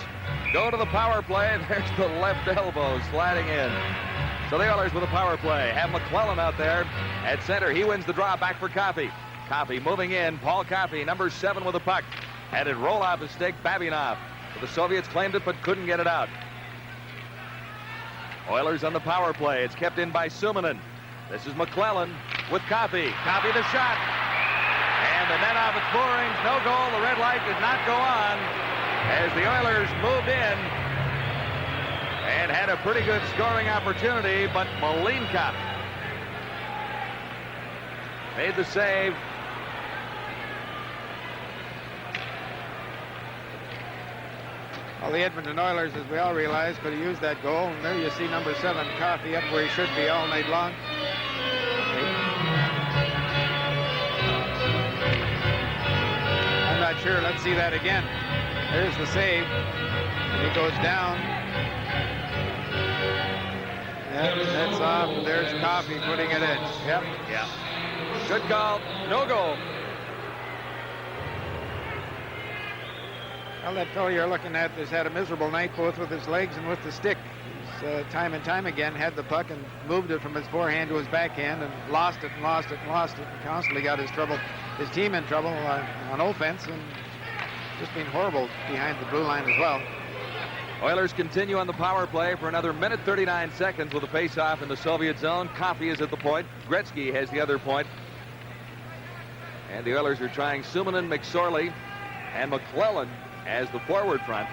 go to the power play. There's the left elbow sliding in. So the Oilers with a power play have McClellan out there at center. He wins the draw back for Coffey. Coffey moving in. Paul Coffey, number 7 with the puck. Had it roll off his stick. Babinov. But the Soviets claimed it but couldn't get it out. Oilers on the power play. It's kept in by Suminen. This is McClellan with Coffey. Coffey the shot. And the net off its moorings. No goal. The red light did not go on as the Oilers moved in and had a pretty good scoring opportunity, but Malinkov made the save. Well, the Edmonton Oilers, as we all realize, could have used that goal. And there you see number 7, Coffey, up where he should be all night long. I'm not sure. Let's see that again. There's the save. And he goes down. That's off. And there's Coffey putting it in. Yep. Yeah. Good call. No goal. Well, that fellow you're looking at has had a miserable night both with his legs and with the stick. He's time and time again had the puck and moved it from his forehand to his backhand and lost it and lost it and lost it and constantly got his team in trouble on offense and just been horrible behind the blue line as well. Oilers continue on the power play for another minute 39 seconds with a face-off in the Soviet zone. Coffey is at the point. Gretzky has the other point. And the Oilers are trying Suminen, McSorley, and McClellan as the forward front.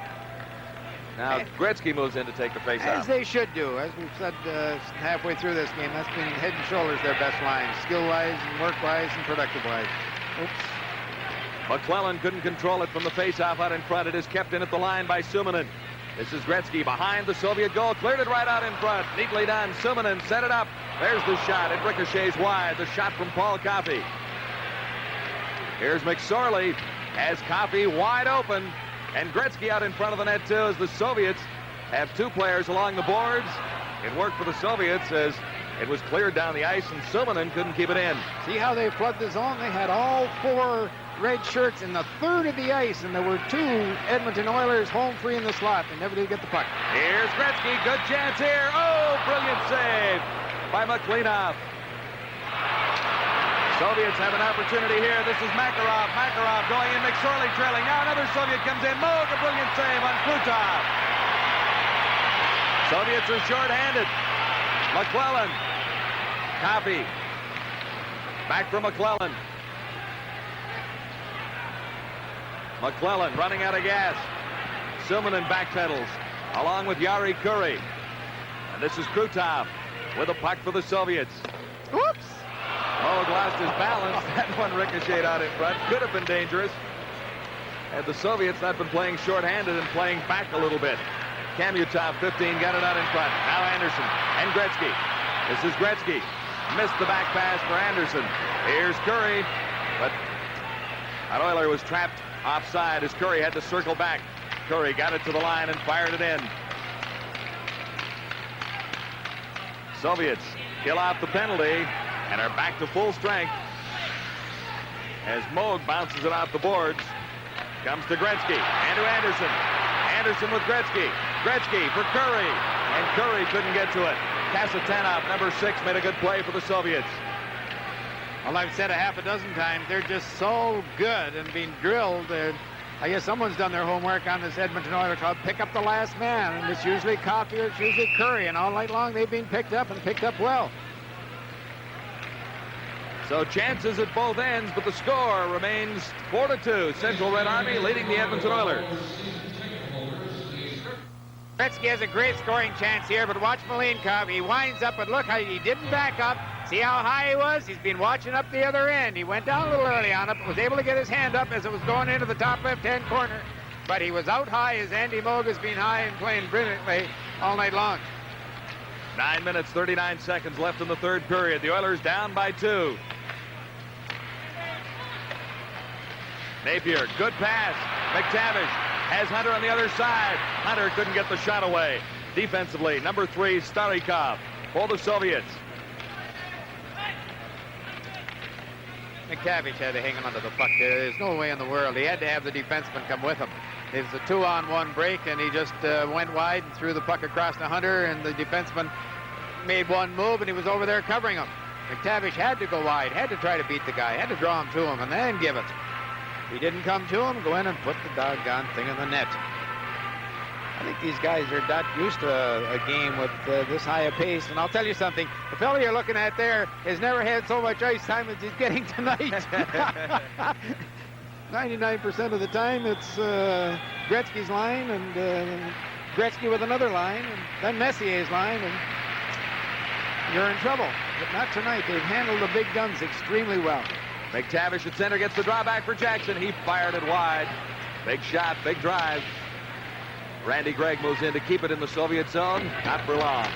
Now Gretzky moves in to take the face As off. they should do. As we've said halfway through this game, that's been head and shoulders their best line, skill-wise and work-wise and productive-wise. Oops. McClellan couldn't control it from the face-off out in front. It is kept in at the line by Suominen. This is Gretzky behind the Soviet goal. Cleared it right out in front. Neatly done. Suominen set it up. There's the shot. It ricochets wide. The shot from Paul Coffey. Here's McSorley. Has Coffey wide open. And Gretzky out in front of the net, too, as the Soviets have two players along the boards. It worked for the Soviets as it was cleared down the ice, and Suominen couldn't keep it in. See how they flood the zone? They had all four red shirts in the third of the ice, and there were two Edmonton Oilers home free in the slot. They never did get the puck. Here's Gretzky. Good chance here. Oh, brilliant save by McLeanoff. Soviets have an opportunity here. This is Makarov. Makarov going in. McSorley trailing. Now another Soviet comes in. Moog, a brilliant save on Krutov. Soviets are short-handed. McClellan. Coffey. Back for McClellan. McClellan running out of gas. Suominen backpedals along with Jari Kurri. And this is Krutov with a puck for the Soviets. Whoops! Moog lost his balance. That one ricocheted out in front. Could have been dangerous had the Soviets not been playing short-handed and playing back a little bit. Kamutov, 15, got it out in front. Now Anderson and Gretzky. This is Gretzky. Missed the back pass for Anderson. Here's Kurri, but that Oiler was trapped offside as Kurri had to circle back. Kurri got it to the line and fired it in. Soviets kill off the penalty and are back to full strength as Moog bounces it off the boards. Comes to Gretzky and to Anderson. Anderson with Gretzky. Gretzky for Kurri, and Kurri couldn't get to it. Kasatanov, number 6, made a good play for the Soviets. Well, I've said a half a dozen times, they're just so good and being drilled. I guess someone's done their homework on this Edmonton Oilers club. Pick up the last man, and it's usually Coffey or it's usually Kurri, and all night long they've been picked up and picked up well. So chances at both ends, but the score remains 4-2. Central Red Army leading the Edmonton Oilers. Gretzky has a great scoring chance here, but watch Malinkov. He winds up, and look how he didn't back up. See how high he was? He's been watching up the other end. He went down a little early on it, but was able to get his hand up as it was going into the top left-hand corner. But he was out high as Andy Moog has been high and playing brilliantly all night long. 9 minutes, 39 seconds left in the third period. The Oilers down by 2. Napier, good pass. McTavish has Hunter on the other side. Hunter couldn't get the shot away. Defensively, number 3, Starikov for the Soviets. McTavish had to hang him under the puck there. There's no way in the world. He had to have the defenseman come with him. It was a 2-on-1 break, and he just went wide and threw the puck across to Hunter, and the defenseman made one move, and he was over there covering him. McTavish had to go wide, had to try to beat the guy, had to draw him to him, and then give it. He didn't come to him, go in and put the doggone thing in the net. I think these guys are not used to a game with this high a pace. And I'll tell you something, the fellow you're looking at there has never had so much ice time as he's getting tonight. 99% of the time it's Gretzky's line and Gretzky with another line and then Messier's line, and you're in trouble. But not tonight. They've handled the big guns extremely well. McTavish at center gets the drawback for Jackson. He fired it wide. Big shot, big drive. Randy Gregg moves in to keep it in the Soviet zone. Not for long.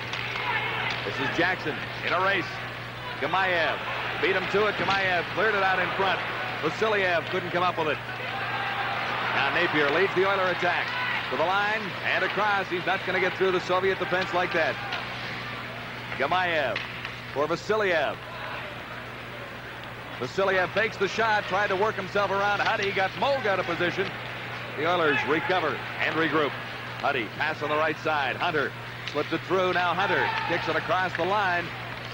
This is Jackson in a race. Gamayev beat him to it. Gamayev cleared it out in front. Vasiliev couldn't come up with it. Now Napier leads the Oiler attack. To the line and across. He's not going to get through the Soviet defense like that. Gamayev for Vasiliev. Vasiliev fakes the shot, tried to work himself around Huddy, got Moog out of position. The Oilers recover and regroup. Huddy, pass on the right side. Hunter slips it through. Now Hunter kicks it across the line.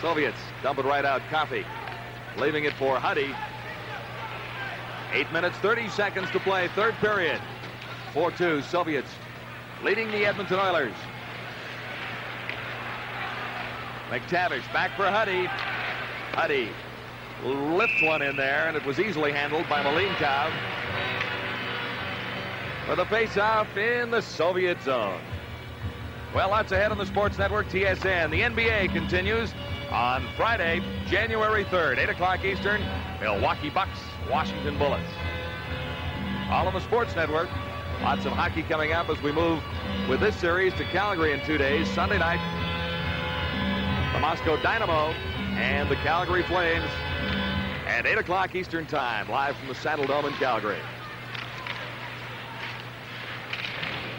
Soviets dump it right out. Coffey leaving it for Huddy. 8 minutes, 30 seconds to play. Third period. 4-2 Soviets leading the Edmonton Oilers. McTavish back for Huddy. Huddy lifts one in there, and it was easily handled by Malinkov. For the face-off in the Soviet zone. Well, lots ahead on the Sports Network TSN. The NBA continues on Friday, January 3rd, 8 o'clock Eastern. Milwaukee Bucks, Washington Bullets. All on the Sports Network. Lots of hockey coming up as we move with this series to Calgary in 2 days. Sunday night, the Moscow Dynamo and the Calgary Flames at 8 o'clock Eastern Time, live from the Saddle Dome in Calgary.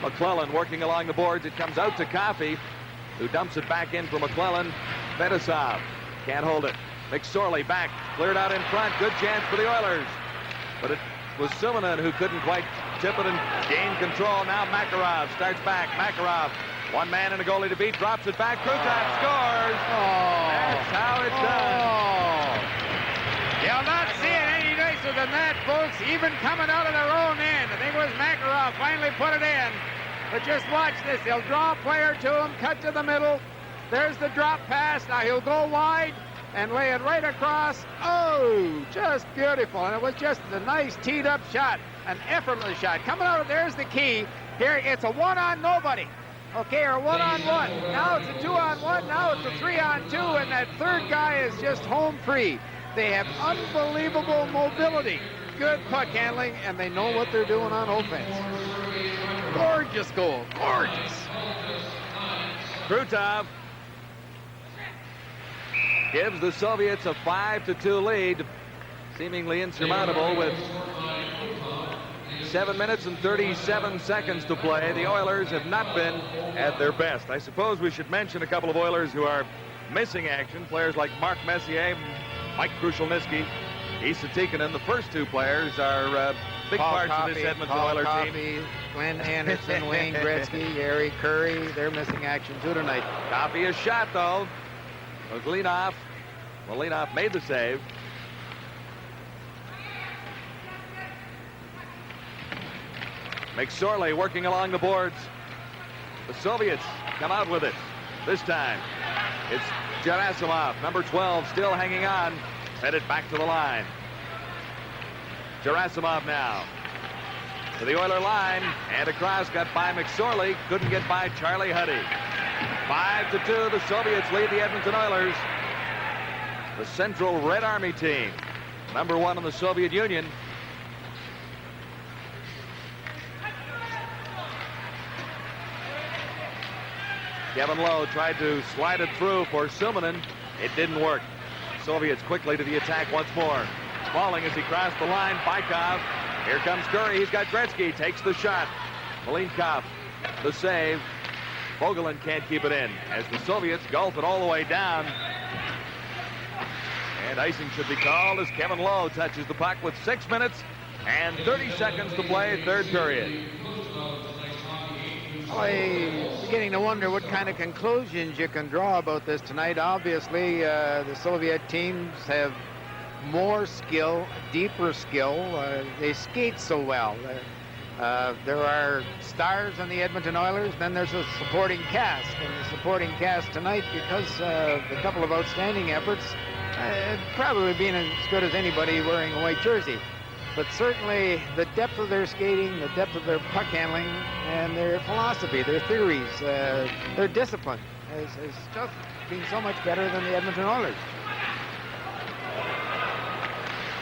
McClellan working along the boards. It comes out to Coffey, who dumps it back in for McClellan. Fetisov can't hold it. McSorley back, cleared out in front. Good chance for the Oilers. But it was Suminen who couldn't quite tip it and gain control. Now Makarov starts back. Makarov, one man and a goalie to beat, drops it back. Krutov scores. Oh. That's how it's done. You'll not see it any nicer than that, folks. Even coming out of their own end. I think it was Makarov finally put it in. But just watch this. He'll draw a player to him, cut to the middle. There's the drop pass. Now he'll go wide and lay it right across. Oh, just beautiful. And it was just a nice teed-up shot, an effortless shot. Coming out of there's the key. Here, it's a one-on-nobody. Okay, or one-on-one. Now it's a two-on-one. Now it's a three-on-two, and that third guy is just home free. They have unbelievable mobility, good puck handling, and they know what they're doing on offense. Gorgeous goal, gorgeous. Krutov gives the Soviets a 5-2 lead, seemingly insurmountable with 7 minutes and 37 seconds to play. The Oilers have not been at their best. I suppose we should mention a couple of Oilers who are missing action. Players like Mark Messier, Mike Krushelnyski, Esa Tikkanen. The first two players are big parts of this Edmonton Oilers team. Glenn Anderson, Wayne Gretzky, Gary Curry. They're missing action too tonight. Coffey is shot though. Malinov made the save. McSorley working along the boards. The Soviets come out with it. This time it's Gerasimov, number 12, still hanging on. Headed back to the line. Gerasimov now to the Oiler line and across, got by McSorley, couldn't get by Charlie Huddy. 5-2, the Soviets lead the Edmonton Oilers. The Central Red Army team, number 1 in the Soviet Union. Kevin Lowe tried to slide it through for Suminen. It didn't work. Soviets quickly to the attack once more. Falling as he crossed the line. Bykov. Here comes Curry. He's got Gretzky. Takes the shot. Malinkov, the save. Vogelin can't keep it in as the Soviets gulp it all the way down. And icing should be called as Kevin Lowe touches the puck with 6 minutes and 30 seconds to play, third period. I'm beginning to wonder what kind of conclusions you can draw about this tonight. Obviously, the Soviet teams have more skill, deeper skill. They skate so well. There are stars on the Edmonton Oilers, then there's a supporting cast. And the supporting cast tonight, because of a couple of outstanding efforts, probably being as good as anybody wearing a white jersey. But certainly the depth of their skating, the depth of their puck handling, and their philosophy, their theories, their discipline has just been so much better than the Edmonton Oilers.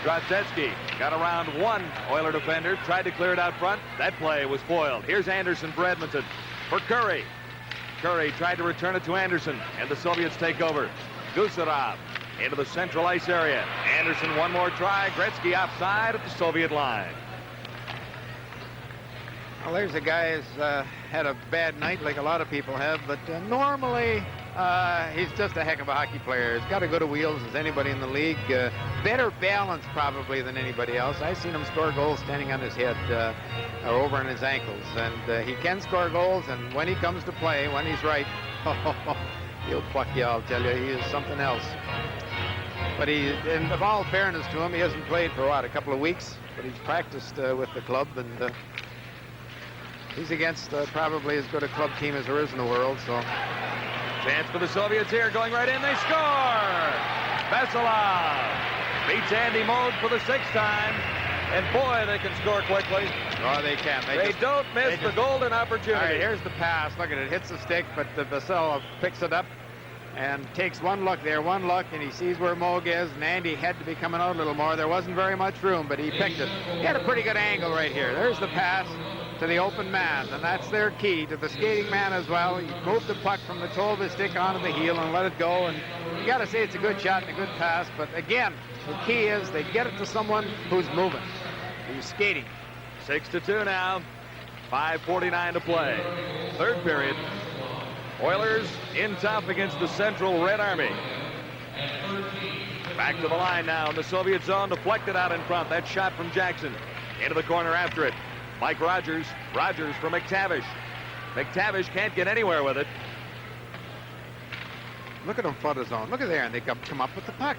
Drozdetsky got around one Oiler defender, tried to clear it out front. That play was foiled. Here's Anderson for Edmonton. For Curry. Curry tried to return it to Anderson, and the Soviets take over. Gusarov into the central ice area. Anderson, one more try. Gretzky offside at the Soviet line. Well, there's a guy who's had a bad night like a lot of people have, but normally he's just a heck of a hockey player. He's got as good a wheels as anybody in the league. Better balance probably than anybody else. I've seen him score goals standing on his head or over on his ankles. And he can score goals, and when he comes to play, when he's right, he'll pluck you, I'll tell you. He is something else. But in all fairness to him, he hasn't played for, a couple of weeks, but he's practiced with the club, and he's against probably as good a club team as there is in the world, so. Chance for the Soviets here, going right in, they score! Veselov beats Andy Moog for the 6th time. And boy, they can score quickly. Oh, they can. They don't miss the golden opportunity. All right, here's the pass. Look at it. Hits the stick, but Vasilov picks it up and takes one look there, and he sees where Moog is, and Andy had to be coming out a little more. There wasn't very much room, but he picked it. He had a pretty good angle right here. There's the pass to the open man, and that's their key to the skating man as well. You move the puck from the toe of his stick onto the heel and let it go, and you got to say it's a good shot and a good pass, but again, the key is they get it to someone who's moving, who's skating. 6-2 now. 5:49 to play. Third period. Oilers in tough against the Central Red Army. Back to the line now in the Soviet zone, deflected out in front. That shot from Jackson. Into the corner after it. Mike Rogers. Rogers for McTavish. McTavish can't get anywhere with it. Look at them flood the zone. Look at there, and they come up with the puck.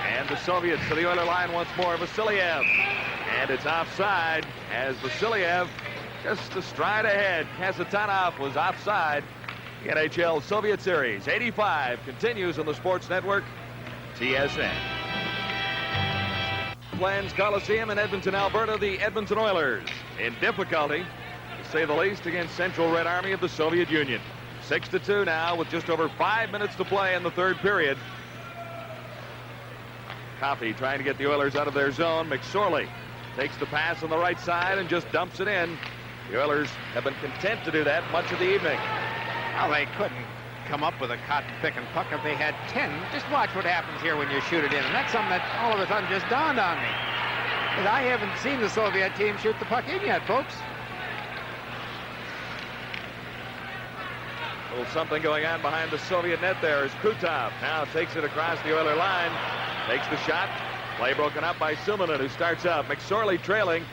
And the Soviets to the Oiler line once more. Vasiliev. And it's offside as Vasiliev just a stride ahead. Kasatonov was offside. The NHL Soviet Series 85 continues on the Sports Network, TSN. Plans Coliseum in Edmonton, Alberta. The Edmonton Oilers in difficulty, to say the least, against Central Red Army of the Soviet Union. 6-2 now with just over 5 minutes to play in the third period. Coffey trying to get the Oilers out of their zone. McSorley takes the pass on the right side and just dumps it in. The Oilers have been content to do that much of the evening. Well, they couldn't come up with a cotton-picking puck if they had 10. Just watch what happens here when you shoot it in. And that's something that all of a sudden just dawned on me. Because I haven't seen the Soviet team shoot the puck in yet, folks. A little something going on behind the Soviet net there as Kutov now takes it across the Oiler line. Takes the shot. Play broken up by Suminen, who starts up. McSorley trailing.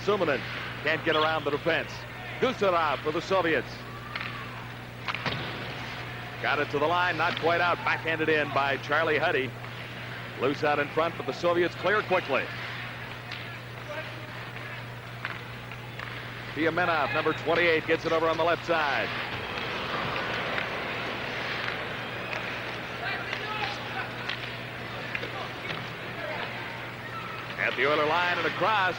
Suminen can't get around the defense. Gusarov for the Soviets. Got it to the line, not quite out. Backhanded in by Charlie Huddy. Loose out in front, but the Soviets clear quickly. Piamenov, number 28, gets it over on the left side. At the Oiler line and across.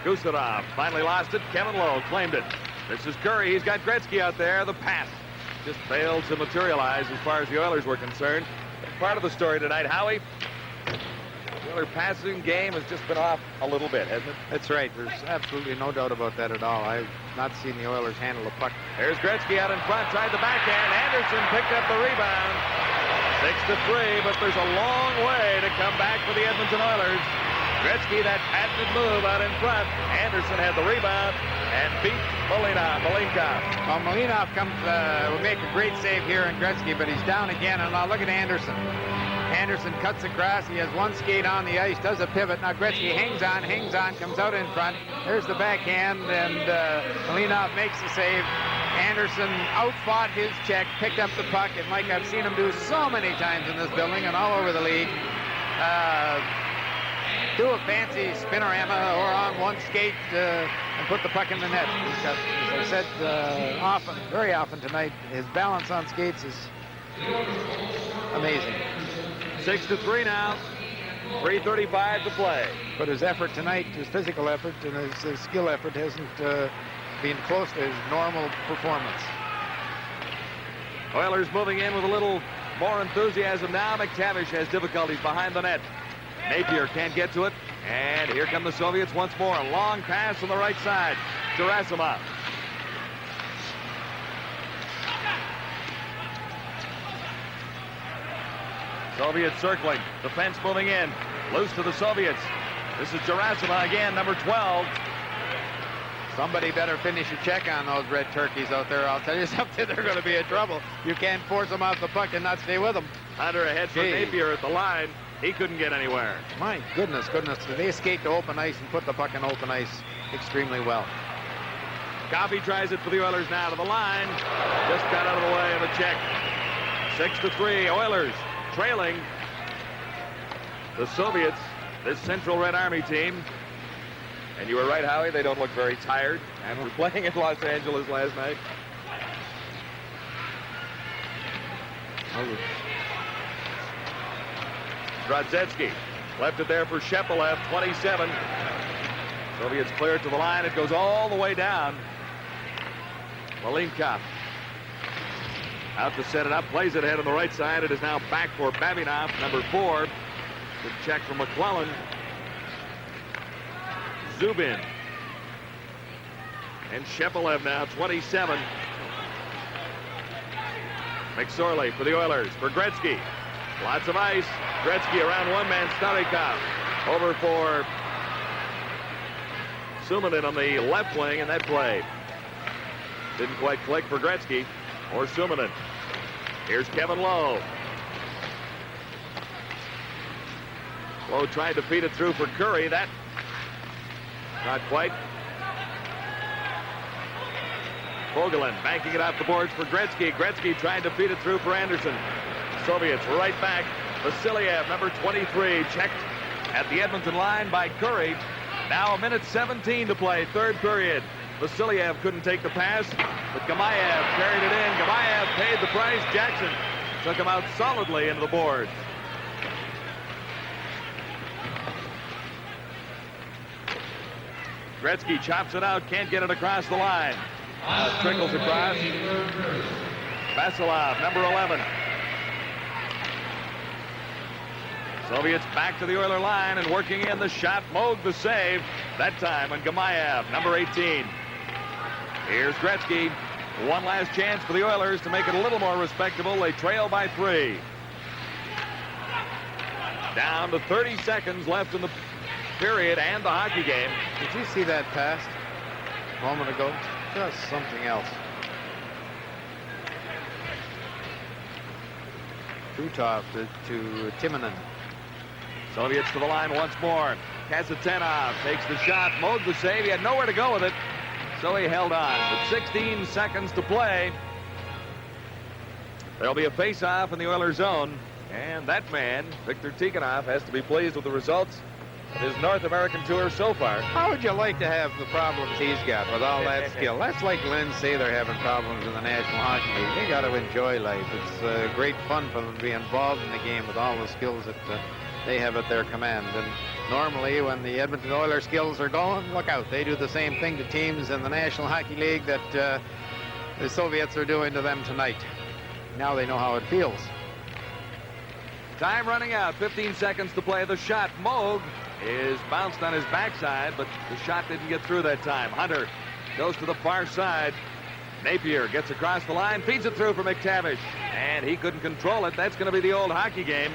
Gusarov finally lost it. Kevin Lowe claimed it. This is Curry. He's got Gretzky out there. The pass just failed to materialize as far as the Oilers were concerned. Part of the story tonight, Howie. The Oiler passing game has just been off a little bit, hasn't it? That's right. There's absolutely no doubt about that at all. I've not seen the Oilers handle the puck. There's Gretzky out in front. Tried the backhand. Anderson picked up the rebound. 6-3, but there's a long way to come back for the Edmonton Oilers. Gretzky, that patented move out in front. Anderson had the rebound and beat Malinkov. Well, Malinkov will make a great save here in Gretzky, but he's down again. And now look at Anderson. Anderson cuts across. He has one skate on the ice, does a pivot. Now Gretzky hangs on, comes out in front. There's the backhand, and Malinkov makes the save. Anderson outfought his check, picked up the puck, and like I've seen him do so many times in this building and all over the league, do a fancy spinorama or on one skate and put the puck in the net. He's got, as I said, very often tonight, his balance on skates is amazing. 6-3 now. 3:35 to play. But his effort tonight, his physical effort and his skill effort hasn't been close to his normal performance. Oilers moving in with a little more enthusiasm now. McTavish has difficulties behind the net. Napier can't get to it. And here come the Soviets once more. A long pass on the right side. Gerasimov. Soviets circling. Defense moving in. Loose to the Soviets. This is Gerasimov again, number 12. Somebody better finish a check on those red turkeys out there. I'll tell you something, they're going to be in trouble. You can't force them off the puck and not stay with them. Under ahead for Napier at the line. He couldn't get anywhere. My goodness. They skate to open ice and put the puck in open ice extremely well. Coffey tries it for the Oilers now to the line. Just got out of the way of a check. 6-3. Oilers trailing the Soviets, this Central Red Army team. And you were right, Howie. They don't look very tired after playing in Los Angeles last night. Drozdetsky left it there for Shepelev, 27. Soviets clear it to the line. It goes all the way down. Malinkov out to set it up, plays it ahead on the right side. It is now back for Babinov, number 4. Good check from McClellan. Zubin. And Shepelev now, 27. McSorley for the Oilers, for Gretzky. Lots of ice. Gretzky around one man, Starikov. Over for Sumanen on the left wing, and that play didn't quite click for Gretzky or Sumanen. Here's Kevin Lowe. Lowe tried to feed it through for Curry. That not quite. Vogelin banking it off the boards for Gretzky. Gretzky trying to feed it through for Anderson. Soviets right back. Vasiliev, number 23, checked at the Edmonton line by Curry. Now a minute 17 to play, third period. Vasiliev couldn't take the pass, but Gamayev carried it in. Gamayev paid the price. Jackson took him out solidly into the boards. Gretzky chops it out, can't get it across the line. Trickles across. Vasilov, number 11. Soviets back to the Oiler line and working in the shot. Moog the save. That time on Gamayev, number 18. Here's Gretzky. One last chance for the Oilers to make it a little more respectable. They trail by 3. Down to 30 seconds left in the period and the hockey game. Did you see that pass a moment ago? Just something else. Krutov to Timonen. Soviets to the line once more. Kasatenov takes the shot. Moog the save. He had nowhere to go with it, so he held on. With 16 seconds to play, there'll be a face-off in the Oilers' zone. And that man, Viktor Tikhonov, has to be pleased with the results of his North American tour so far. How would you like to have the problems he's got with all that skill? That's like Lynn say they're having problems in the National Hockey League. They got to enjoy life. It's great fun for them to be involved in the game with all the skills that they have at their command. And normally when the Edmonton Oilers skills are going, look out. They do the same thing to teams in the National Hockey League that the Soviets are doing to them tonight. Now they know how it feels. Time running out. 15 seconds to play. The shot. Moog is bounced on his backside, but the shot didn't get through that time. Hunter goes to the far side. Napier gets across the line, feeds it through for McTavish, and he couldn't control it. That's going to be the old hockey game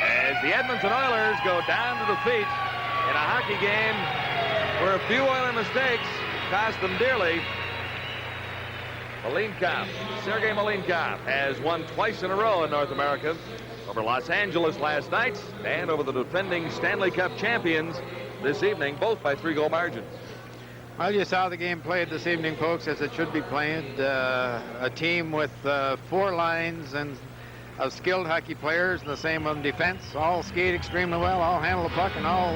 as the Edmonton Oilers go down to defeat in a hockey game where a few Oiler mistakes cost them dearly. Malinkov, Sergei Malinkov, has won twice in a row in North America, over Los Angeles last night and over the defending Stanley Cup champions this evening, both by 3-goal margins. Well, you saw the game played this evening, folks, as it should be played. A team with 4 lines and of skilled hockey players, and the same on defense. All skate extremely well, all handle the puck, and all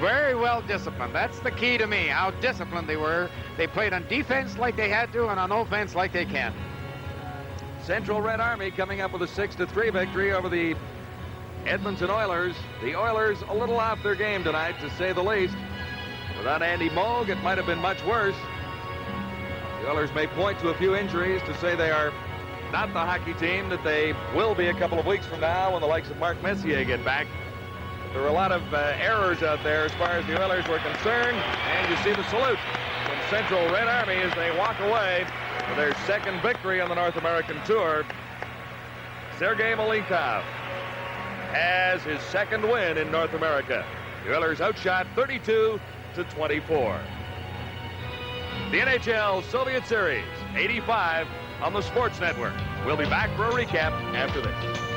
very well disciplined. That's the key to me, how disciplined they were. They played on defense like they had to and on offense like they can. Central Red Army coming up with a 6-3 victory over the Edmonton Oilers. The Oilers a little off their game tonight, to say the least. Without Andy Moog, it might have been much worse. The Oilers may point to a few injuries to say they are not the hockey team that they will be a couple of weeks from now when the likes of Mark Messier get back. There were a lot of errors out there as far as the Oilers were concerned, and you see the salute from Central Red Army as they walk away for their second victory on the North American Tour. Sergei Malinkov has his second win in North America. The Oilers outshot 32-24. The NHL Soviet Series 85 on the Sports Network. We'll be back for a recap after this.